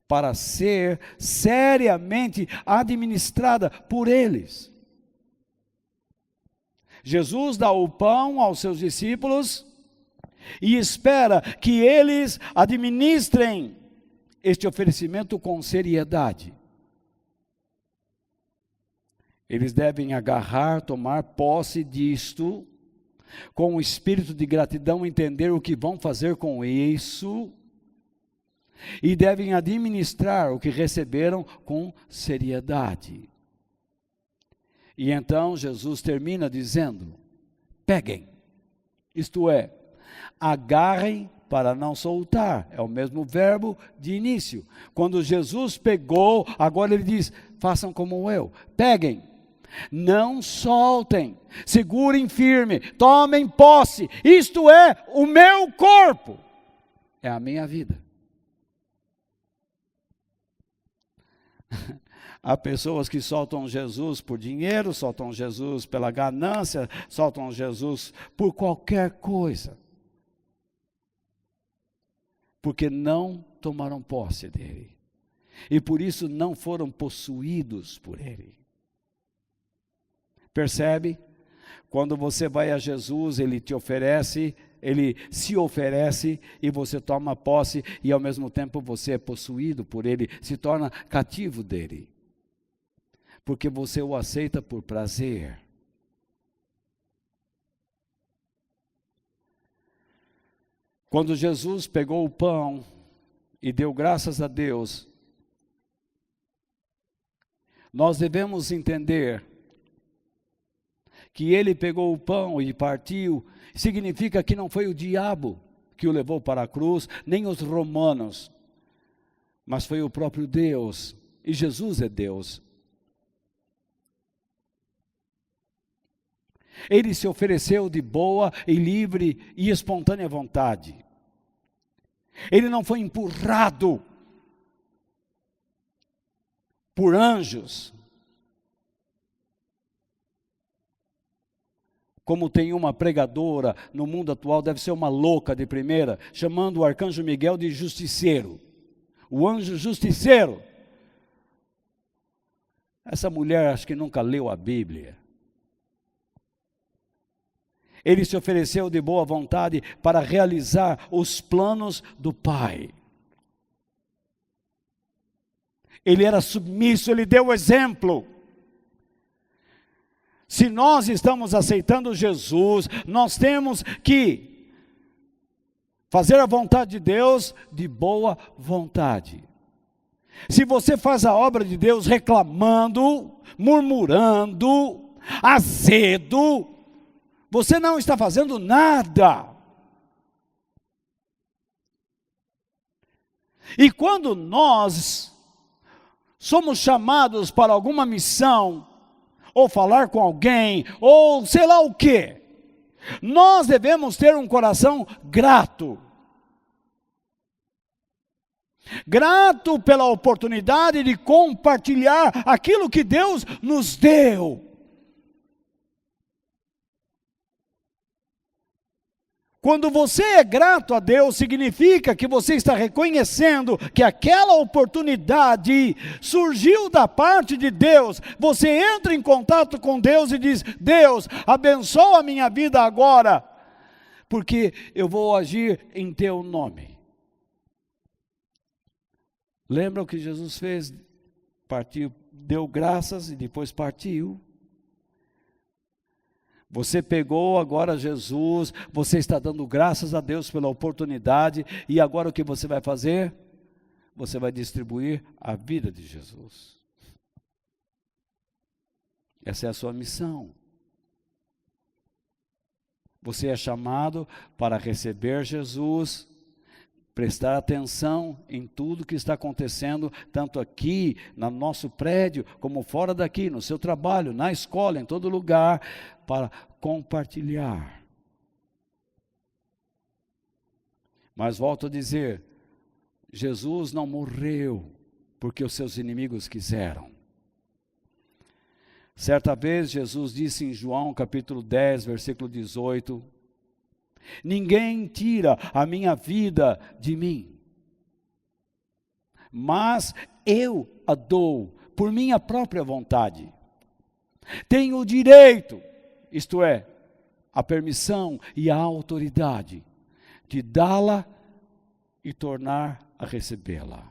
Speaker 1: Para ser seriamente administrada por eles. Jesus dá o pão aos seus discípulos e espera que eles administrem este oferecimento com seriedade. Eles devem agarrar, tomar posse disto, com o espírito de gratidão, entender o que vão fazer com isso, e devem administrar o que receberam com seriedade. E então Jesus termina dizendo: peguem, isto é, agarrem para não soltar, é o mesmo verbo de início. Quando Jesus pegou, agora ele diz: façam como eu, peguem, não soltem, segurem firme, tomem posse, isto é o meu corpo, é a minha vida. Há pessoas que soltam Jesus por dinheiro, soltam Jesus pela ganância, soltam Jesus por qualquer coisa. Porque não tomaram posse dele. E por isso não foram possuídos por ele. Percebe? Quando você vai a Jesus, ele te oferece, ele se oferece e você toma posse e ao mesmo tempo você é possuído por ele, se torna cativo dele. Porque você o aceita por prazer. Quando Jesus pegou o pão e deu graças a Deus, nós devemos entender que ele pegou o pão e partiu, significa que não foi o diabo que o levou para a cruz, nem os romanos, mas foi o próprio Deus, e Jesus é Deus. Ele se ofereceu de boa e livre e espontânea vontade. Ele não foi empurrado por anjos, como tem uma pregadora no mundo atual, deve ser uma louca de primeira, chamando o arcanjo Miguel de justiceiro. O anjo justiceiro. Essa mulher acho que nunca leu a Bíblia. Ele se ofereceu de boa vontade para realizar os planos do Pai. Ele era submisso, ele deu o exemplo. Se nós estamos aceitando Jesus, nós temos que fazer a vontade de Deus de boa vontade. Se você faz a obra de Deus reclamando, murmurando, azedo, você não está fazendo nada. E quando nós somos chamados para alguma missão, ou falar com alguém, ou sei lá o quê, nós devemos ter um coração grato. Grato pela oportunidade de compartilhar aquilo que Deus nos deu. Quando você é grato a Deus, significa que você está reconhecendo que aquela oportunidade surgiu da parte de Deus. Você entra em contato com Deus e diz: Deus, abençoa a minha vida agora, porque eu vou agir em teu nome. Lembra o que Jesus fez? Partiu, deu graças e depois partiu. Você pegou agora Jesus, você está dando graças a Deus pela oportunidade, e agora o que você vai fazer? Você vai distribuir a vida de Jesus. Essa é a sua missão. Você é chamado para receber Jesus, prestar atenção em tudo que está acontecendo, tanto aqui, no nosso prédio, como fora daqui, no seu trabalho, na escola, em todo lugar, para compartilhar. Mas volto a dizer, Jesus não morreu porque os seus inimigos quiseram. Certa vez Jesus disse em João capítulo 10, versículo 18, ninguém tira a minha vida de mim, mas eu a dou por minha própria vontade. Tenho o direito, isto é, a permissão e a autoridade de dá-la e tornar a recebê-la.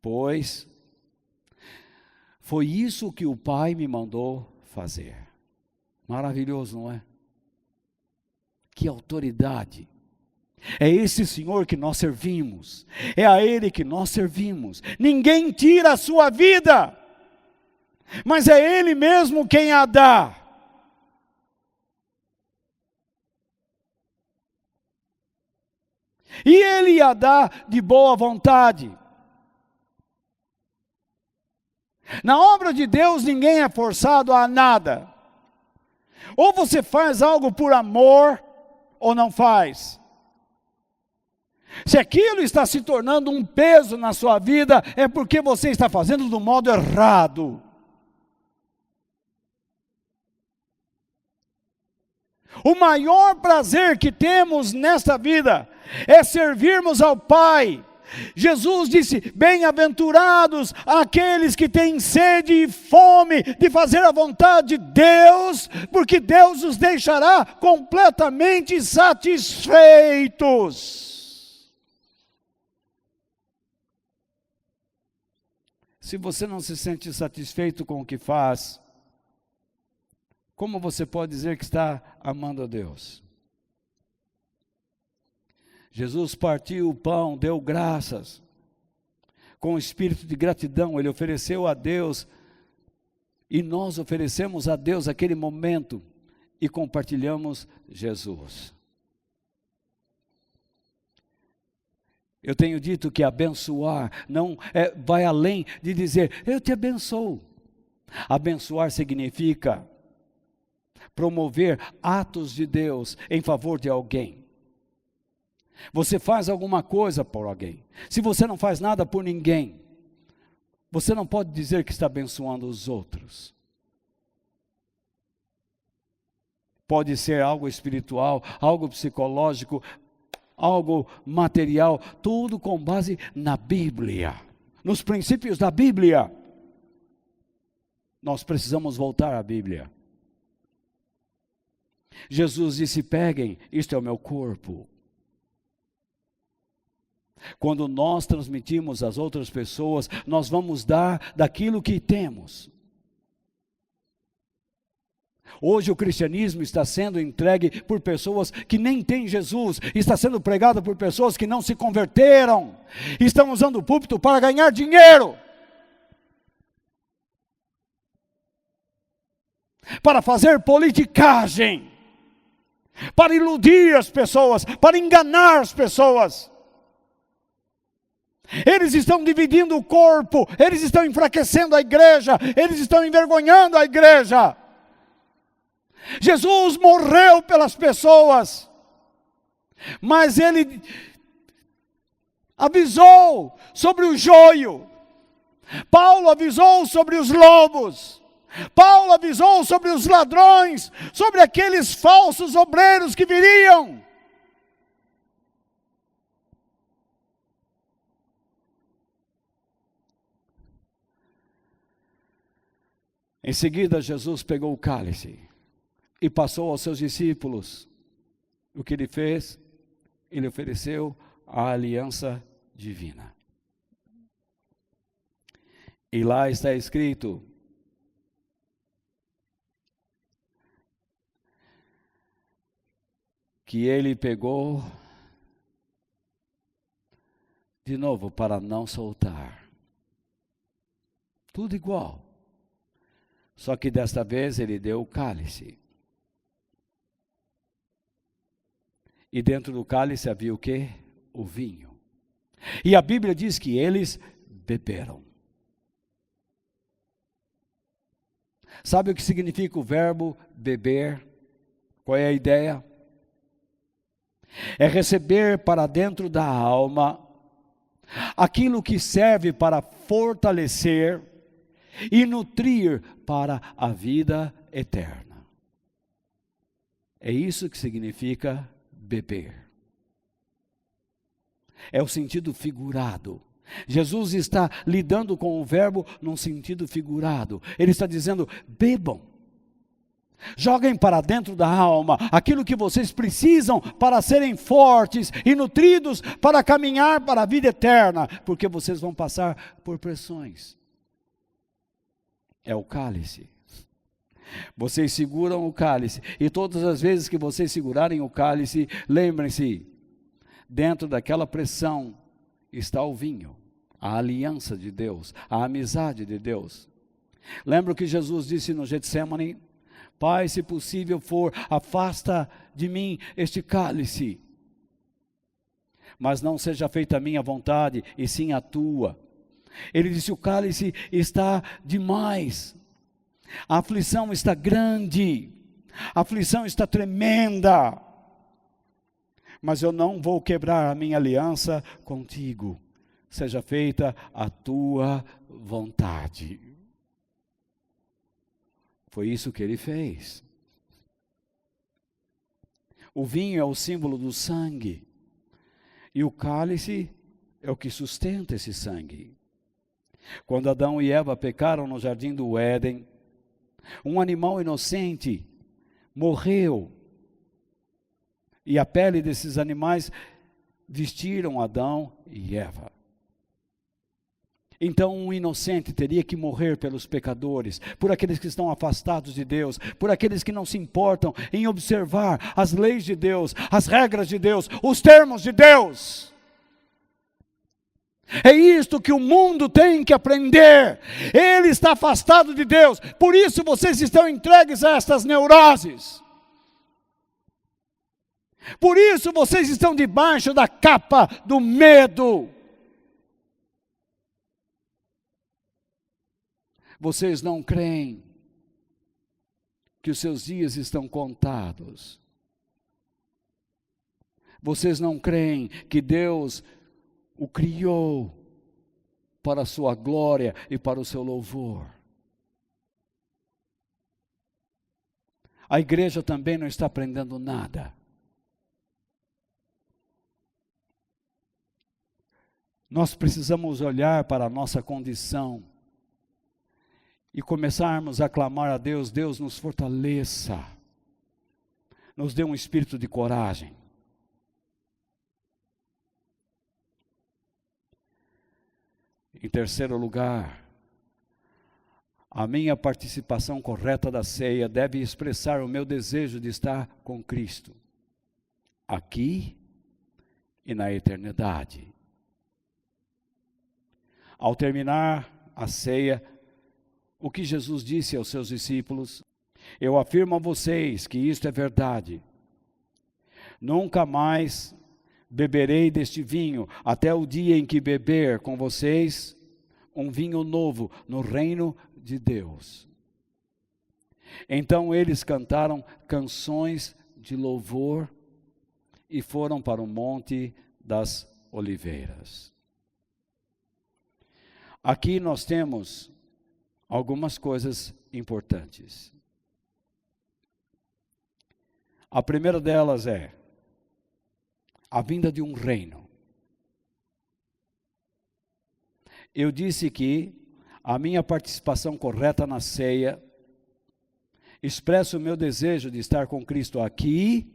Speaker 1: Pois foi isso que o Pai me mandou fazer. Maravilhoso, não é? Que autoridade! É esse Senhor que nós servimos, é a Ele que nós servimos. Ninguém tira a sua vida, mas é Ele mesmo quem a dá. E Ele a dá de boa vontade. Na obra de Deus ninguém é forçado a nada. Ou você faz algo por amor, ou não faz. Se aquilo está se tornando um peso na sua vida, é porque você está fazendo do modo errado. O maior prazer que temos nesta vida é servirmos ao Pai. Jesus disse: bem-aventurados aqueles que têm sede e fome de fazer a vontade de Deus, porque Deus os deixará completamente satisfeitos. Se você não se sente satisfeito com o que faz, como você pode dizer que está amando a Deus? Jesus partiu o pão, deu graças, com espírito de gratidão, Ele ofereceu a Deus, e nós oferecemos a Deus aquele momento, e compartilhamos Jesus. Eu tenho dito que abençoar não vai além de dizer, eu te abençoo. Abençoar significa promover atos de Deus em favor de alguém. Você faz alguma coisa por alguém. Se você não faz nada por ninguém, você não pode dizer que está abençoando os outros. Pode ser algo espiritual, algo psicológico, algo material, tudo com base na Bíblia, nos princípios da Bíblia. Nós precisamos voltar à Bíblia. Jesus disse: peguem, isto é o meu corpo. Quando nós transmitimos às outras pessoas, nós vamos dar daquilo que temos. Hoje o cristianismo está sendo entregue por pessoas que nem têm Jesus, está sendo pregado por pessoas que não se converteram, estão usando o púlpito para ganhar dinheiro, para fazer politicagem, para iludir as pessoas, para enganar as pessoas. Eles estão dividindo o corpo, eles estão enfraquecendo a igreja, eles estão envergonhando a igreja. Jesus morreu pelas pessoas, mas ele avisou sobre o joio. Paulo avisou sobre os lobos. Paulo avisou sobre os ladrões, sobre aqueles falsos obreiros que viriam. Em seguida, Jesus pegou o cálice e passou aos seus discípulos. O que ele fez? Ele ofereceu a aliança divina. E lá está escrito: que ele pegou de novo para não soltar. Tudo igual. Só que desta vez ele deu o cálice. E dentro do cálice havia o quê? O vinho. E a Bíblia diz que eles beberam. Sabe o que significa o verbo beber? Qual é a ideia? É receber para dentro da alma aquilo que serve para fortalecer e nutrir para a vida eterna. É isso que significa beber. É o sentido figurado. Jesus está lidando com o verbo num sentido figurado. Ele está dizendo: bebam. Joguem para dentro da alma aquilo que vocês precisam para serem fortes e nutridos para caminhar para a vida eterna, porque vocês vão passar por pressões. É o cálice. Vocês seguram o cálice, e todas as vezes que vocês segurarem o cálice, lembrem-se, dentro daquela pressão está o vinho, a aliança de Deus, a amizade de Deus. Lembra o que Jesus disse no Getsemane? Pai, se possível for, afasta de mim este cálice, mas não seja feita a minha vontade, e sim a tua. Ele disse: o cálice está demais, a aflição está grande, a aflição está tremenda, mas eu não vou quebrar a minha aliança contigo, seja feita a tua vontade. Foi isso que ele fez. O vinho é o símbolo do sangue, e o cálice é o que sustenta esse sangue. Quando Adão e Eva pecaram no jardim do Éden, um animal inocente morreu, e a pele desses animais vestiram Adão e Eva. Então um inocente teria que morrer pelos pecadores, por aqueles que estão afastados de Deus, por aqueles que não se importam em observar as leis de Deus, as regras de Deus, os termos de Deus. É isto que o mundo tem que aprender. Ele está afastado de Deus, por isso vocês estão entregues a estas neuroses. Por isso vocês estão debaixo da capa do medo. Vocês não creem que os seus dias estão contados. Vocês não creem que Deus o criou para a sua glória e para o seu louvor. A igreja também não está aprendendo nada. Nós precisamos olhar para a nossa condição e começarmos a clamar a Deus: Deus nos fortaleça, nos dê um espírito de coragem. Em terceiro lugar, a minha participação correta da ceia deve expressar o meu desejo de estar com Cristo, aqui e na eternidade. Ao terminar a ceia, o que Jesus disse aos seus discípulos: eu afirmo a vocês que isto é verdade. Nunca mais beberei deste vinho, até o dia em que beber com vocês um vinho novo no reino de Deus. Então eles cantaram canções de louvor e foram para o Monte das Oliveiras. Aqui nós temos algumas coisas importantes. A primeira delas é a vinda de um reino. Eu disse que a minha participação correta na ceia expressa o meu desejo de estar com Cristo aqui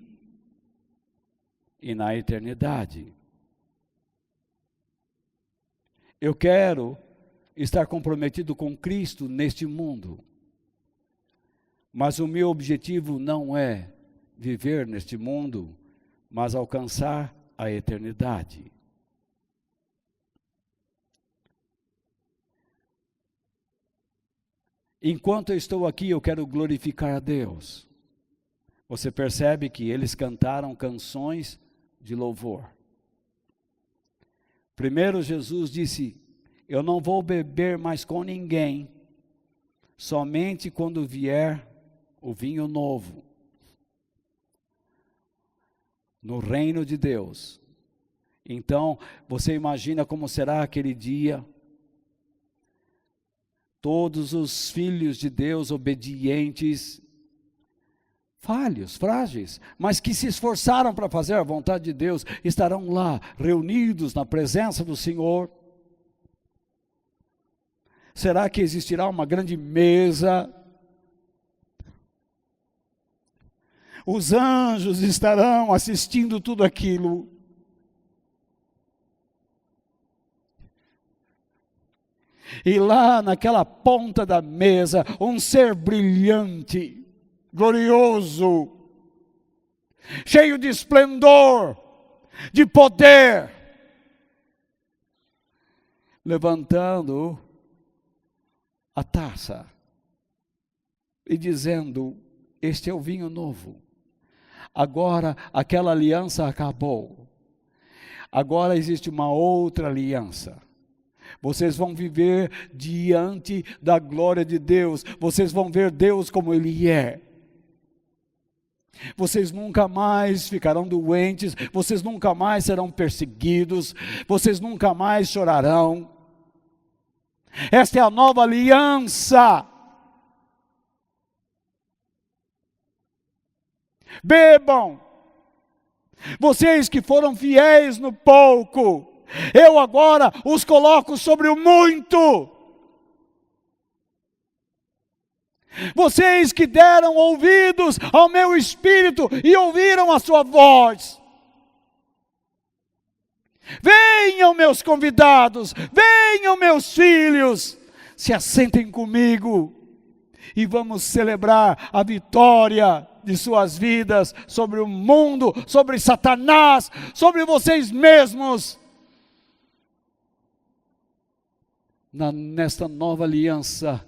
Speaker 1: e na eternidade. Eu quero estar comprometido com Cristo neste mundo, mas o meu objetivo não é viver neste mundo, mas alcançar a eternidade. Enquanto eu estou aqui, eu quero glorificar a Deus. Você percebe que eles cantaram canções de louvor. Primeiro Jesus disse: eu não vou beber mais com ninguém, somente quando vier o vinho novo, no reino de Deus. Então, você imagina como será aquele dia? Todos os filhos de Deus obedientes, falhos, frágeis, mas que se esforçaram para fazer a vontade de Deus, estarão lá, reunidos na presença do Senhor. Será que existirá uma grande mesa? Os anjos estarão assistindo tudo aquilo. E lá naquela ponta da mesa, um ser brilhante, glorioso, cheio de esplendor, de poder, levantando a taça e dizendo: este é o vinho novo. Agora aquela aliança acabou. Agora existe uma outra aliança. Vocês vão viver diante da glória de Deus. Vocês vão ver Deus como Ele é. Vocês nunca mais ficarão doentes. Vocês nunca mais serão perseguidos. Vocês nunca mais chorarão. Esta é a nova aliança. Bebam. Vocês que foram fiéis no pouco, eu agora os coloco sobre o muito. Vocês que deram ouvidos ao meu espírito e ouviram a sua voz. Venham meus convidados, venham meus filhos, se assentem comigo e vamos celebrar a vitória de suas vidas sobre o mundo, sobre Satanás, sobre vocês mesmos. Nesta nova aliança,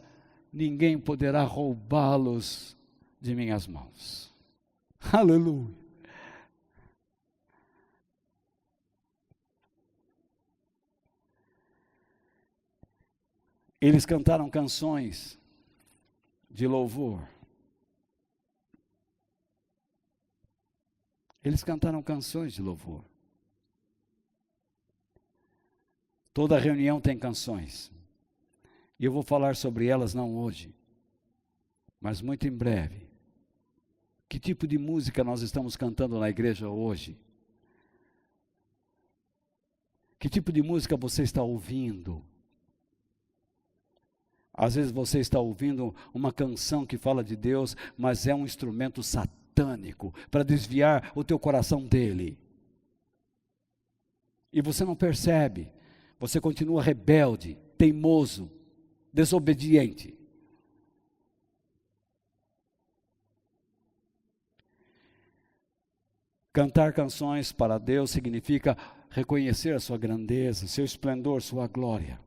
Speaker 1: ninguém poderá roubá-los de minhas mãos. Aleluia. Eles cantaram canções de louvor. Eles cantaram canções de louvor. Toda reunião tem canções. E eu vou falar sobre elas não hoje, mas muito em breve. Que tipo de música nós estamos cantando na igreja hoje? Que tipo de música você está ouvindo? Às vezes você está ouvindo uma canção que fala de Deus, mas é um instrumento satânico para desviar o teu coração dele. E você não percebe. Você continua rebelde, teimoso, desobediente. Cantar canções para Deus significa reconhecer a sua grandeza, seu esplendor, sua glória.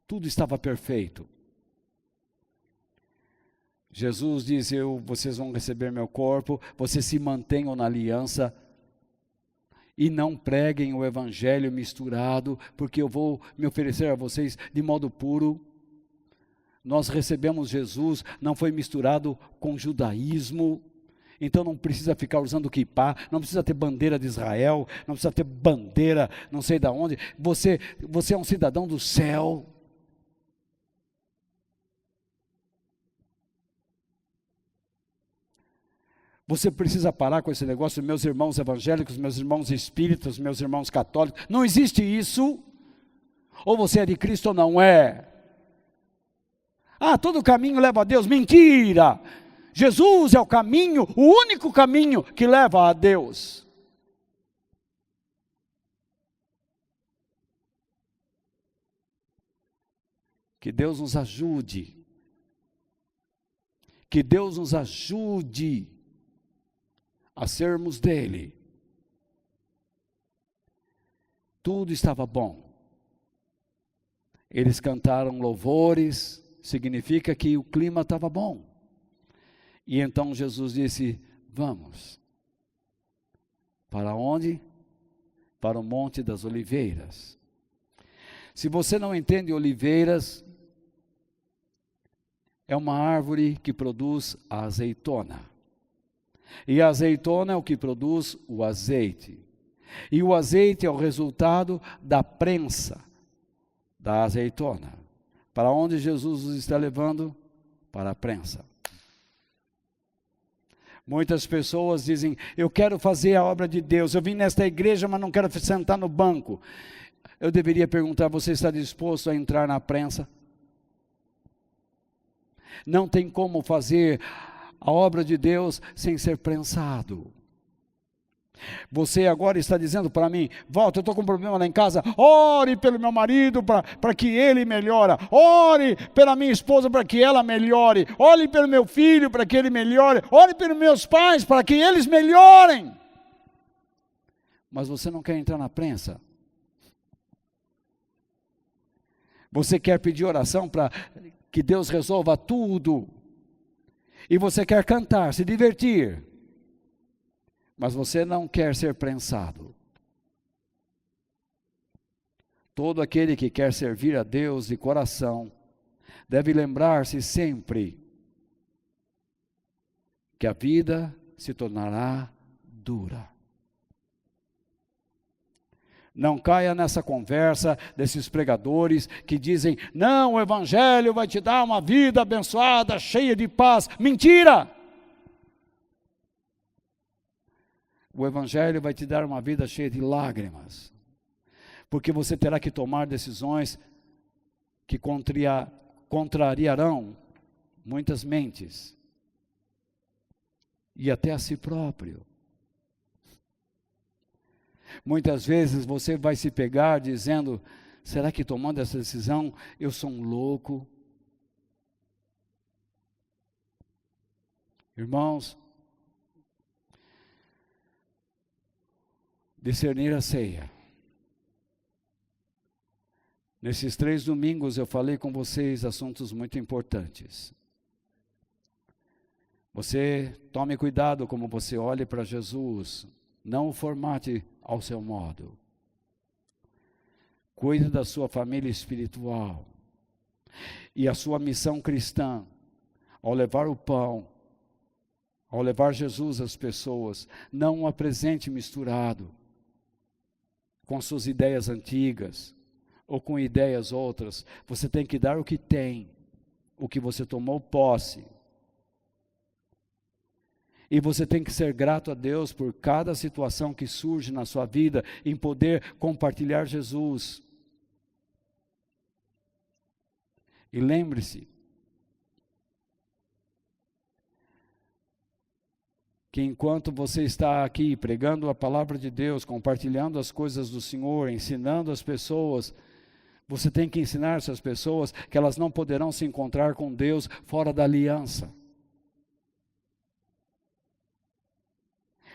Speaker 1: Tudo estava perfeito. Jesus diz, vocês vão receber meu corpo, vocês se mantenham na aliança e não preguem o evangelho misturado, porque eu vou me oferecer a vocês de modo puro. Nós recebemos Jesus, não foi misturado com judaísmo, então não precisa ficar usando quipá, não precisa ter bandeira de Israel, não precisa ter bandeira não sei de onde, você é um cidadão do céu. Você precisa parar com esse negócio, meus irmãos evangélicos, meus irmãos espíritas, meus irmãos católicos, não existe isso, ou você é de Cristo ou não é. Todo caminho leva a Deus, mentira! Jesus é o caminho, o único caminho que leva a Deus. Que Deus nos ajude. Que Deus nos ajude a sermos dele. Tudo estava bom. Eles cantaram louvores, significa que o clima estava bom. E então Jesus disse, vamos. Para onde? Para o Monte das Oliveiras. Se você não entende oliveiras, é uma árvore que produz a azeitona. E a azeitona é o que produz o azeite. E o azeite é o resultado da prensa da azeitona. Para onde Jesus os está levando? Para a prensa. Muitas pessoas dizem, eu quero fazer a obra de Deus, eu vim nesta igreja, mas não quero sentar no banco. Eu deveria perguntar, você está disposto a entrar na prensa? Não tem como fazer a obra de Deus sem ser prensado. Você agora está dizendo para mim, Walter, eu estou com um problema lá em casa, ore pelo meu marido para que ele melhore, ore pela minha esposa para que ela melhore, ore pelo meu filho para que ele melhore, ore pelos meus pais para que eles melhorem. Mas você não quer entrar na prensa? Você quer pedir oração para que Deus resolva tudo, e você quer cantar, se divertir, mas você não quer ser prensado. Todo aquele que quer servir a Deus de coração, deve lembrar-se sempre que a vida se tornará dura. Não caia nessa conversa desses pregadores que dizem, não, o evangelho vai te dar uma vida abençoada, cheia de paz. Mentira! O evangelho vai te dar uma vida cheia de lágrimas, porque você terá que tomar decisões que contrariarão muitas mentes, e até a si próprio. Muitas vezes você vai se pegar dizendo, será que tomando essa decisão eu sou um louco? Irmãos, discernir a ceia. Nesses 3 domingos eu falei com vocês assuntos muito importantes. Você tome cuidado como você olhe para Jesus, não o formate ao seu modo. Cuide da sua família espiritual. E a sua missão cristã, ao levar o pão, ao levar Jesus às pessoas, não o apresente misturado com suas ideias antigas, ou com ideias outras. Você tem que dar o que tem, o que você tomou posse. E você tem que ser grato a Deus por cada situação que surge na sua vida, em poder compartilhar Jesus. E lembre-se que enquanto você está aqui pregando a palavra de Deus, compartilhando as coisas do Senhor, ensinando as pessoas, você tem que ensinar essas pessoas que elas não poderão se encontrar com Deus fora da aliança.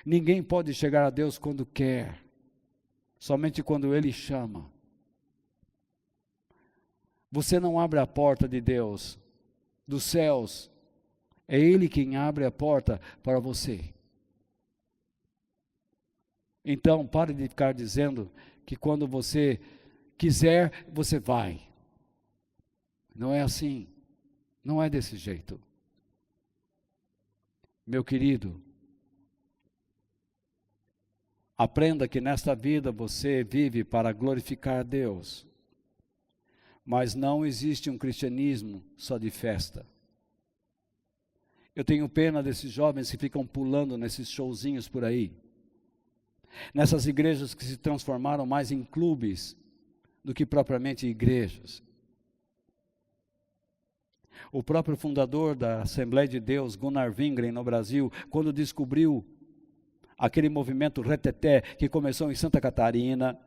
Speaker 1: Ninguém pode chegar a Deus quando quer, somente quando Ele chama. Você não abre a porta de Deus, dos céus, é Ele quem abre a porta para você. Então, pare de ficar dizendo que quando você quiser, você vai. Não é assim. Não é desse jeito. Meu querido, aprenda que nesta vida você vive para glorificar a Deus. Mas não existe um cristianismo só de festa. Eu tenho pena desses jovens que ficam pulando nesses showzinhos por aí. Nessas igrejas que se transformaram mais em clubes do que propriamente igrejas. O próprio fundador da Assembleia de Deus, Gunnar Wingren, no Brasil, quando descobriu aquele movimento reteté que começou em Santa Catarina,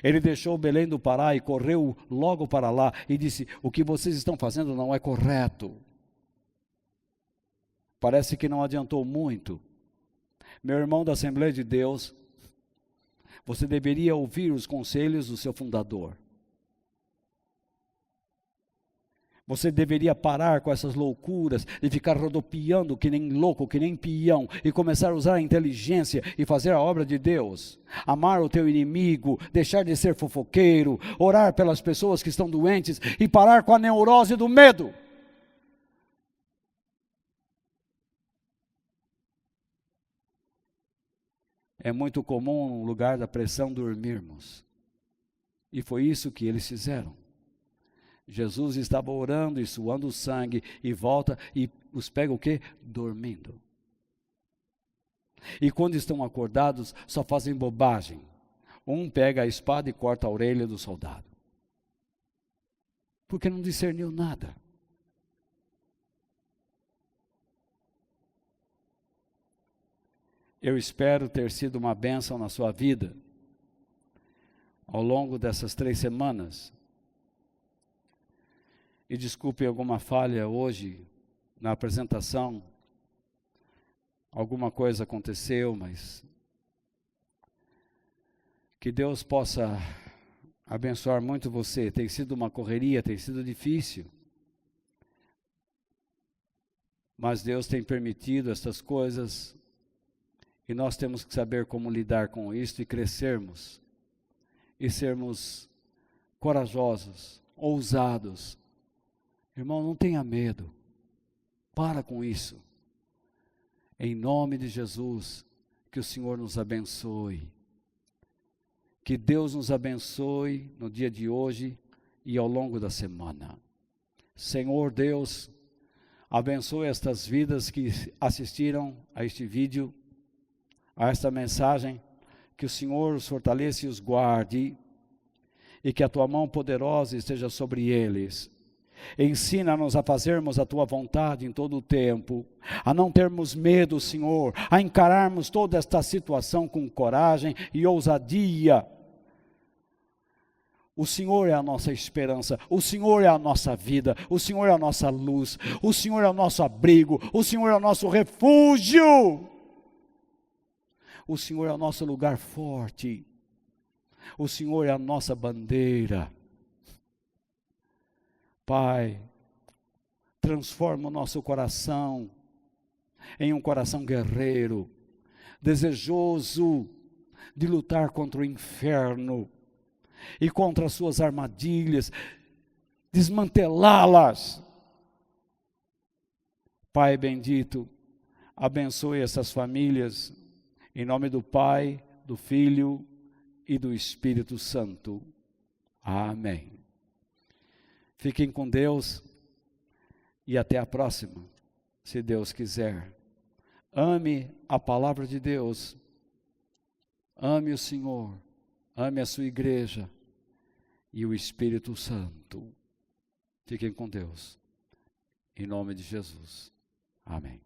Speaker 1: ele deixou Belém do Pará e correu logo para lá e disse: o que vocês estão fazendo não é correto. Parece que não adiantou muito. Meu irmão da Assembleia de Deus, você deveria ouvir os conselhos do seu fundador. Você deveria parar com essas loucuras e ficar rodopiando que nem louco, que nem peão, e começar a usar a inteligência e fazer a obra de Deus. Amar o teu inimigo, deixar de ser fofoqueiro, orar pelas pessoas que estão doentes e parar com a neurose do medo. É muito comum no lugar da pressão dormirmos. E foi isso que eles fizeram. Jesus estava orando e suando sangue e volta e os pega o quê? Dormindo. E quando estão acordados, só fazem bobagem. Um pega a espada e corta a orelha do soldado. Porque não discerniu nada. Eu espero ter sido uma bênção na sua vida ao longo dessas 3 semanas. E desculpe alguma falha hoje na apresentação. Alguma coisa aconteceu, mas que Deus possa abençoar muito você. Tem sido uma correria, tem sido difícil. Mas Deus tem permitido estas coisas. E nós temos que saber como lidar com isso e crescermos. E sermos corajosos, ousados. Irmão, não tenha medo. Para com isso. Em nome de Jesus, que o Senhor nos abençoe. Que Deus nos abençoe no dia de hoje e ao longo da semana. Senhor Deus, abençoe estas vidas que assistiram a este vídeo, a esta mensagem, que o Senhor os fortaleça e os guarde, e que a Tua mão poderosa esteja sobre eles. Ensina-nos a fazermos a Tua vontade em todo o tempo, a não termos medo, Senhor, a encararmos toda esta situação com coragem e ousadia. O Senhor é a nossa esperança, o Senhor é a nossa vida, o Senhor é a nossa luz, o Senhor é o nosso abrigo, o Senhor é o nosso refúgio. O Senhor é o nosso lugar forte. O Senhor é a nossa bandeira. Pai, transforma o nosso coração em um coração guerreiro, desejoso de lutar contra o inferno e contra as suas armadilhas, desmantelá-las. Pai bendito, abençoe essas famílias, em nome do Pai, do Filho e do Espírito Santo. Amém. Fiquem com Deus e até a próxima, se Deus quiser. ame a palavra de Deus, ame o Senhor, ame a sua igreja e o Espírito Santo. Fiquem com Deus. Em nome de Jesus. Amém.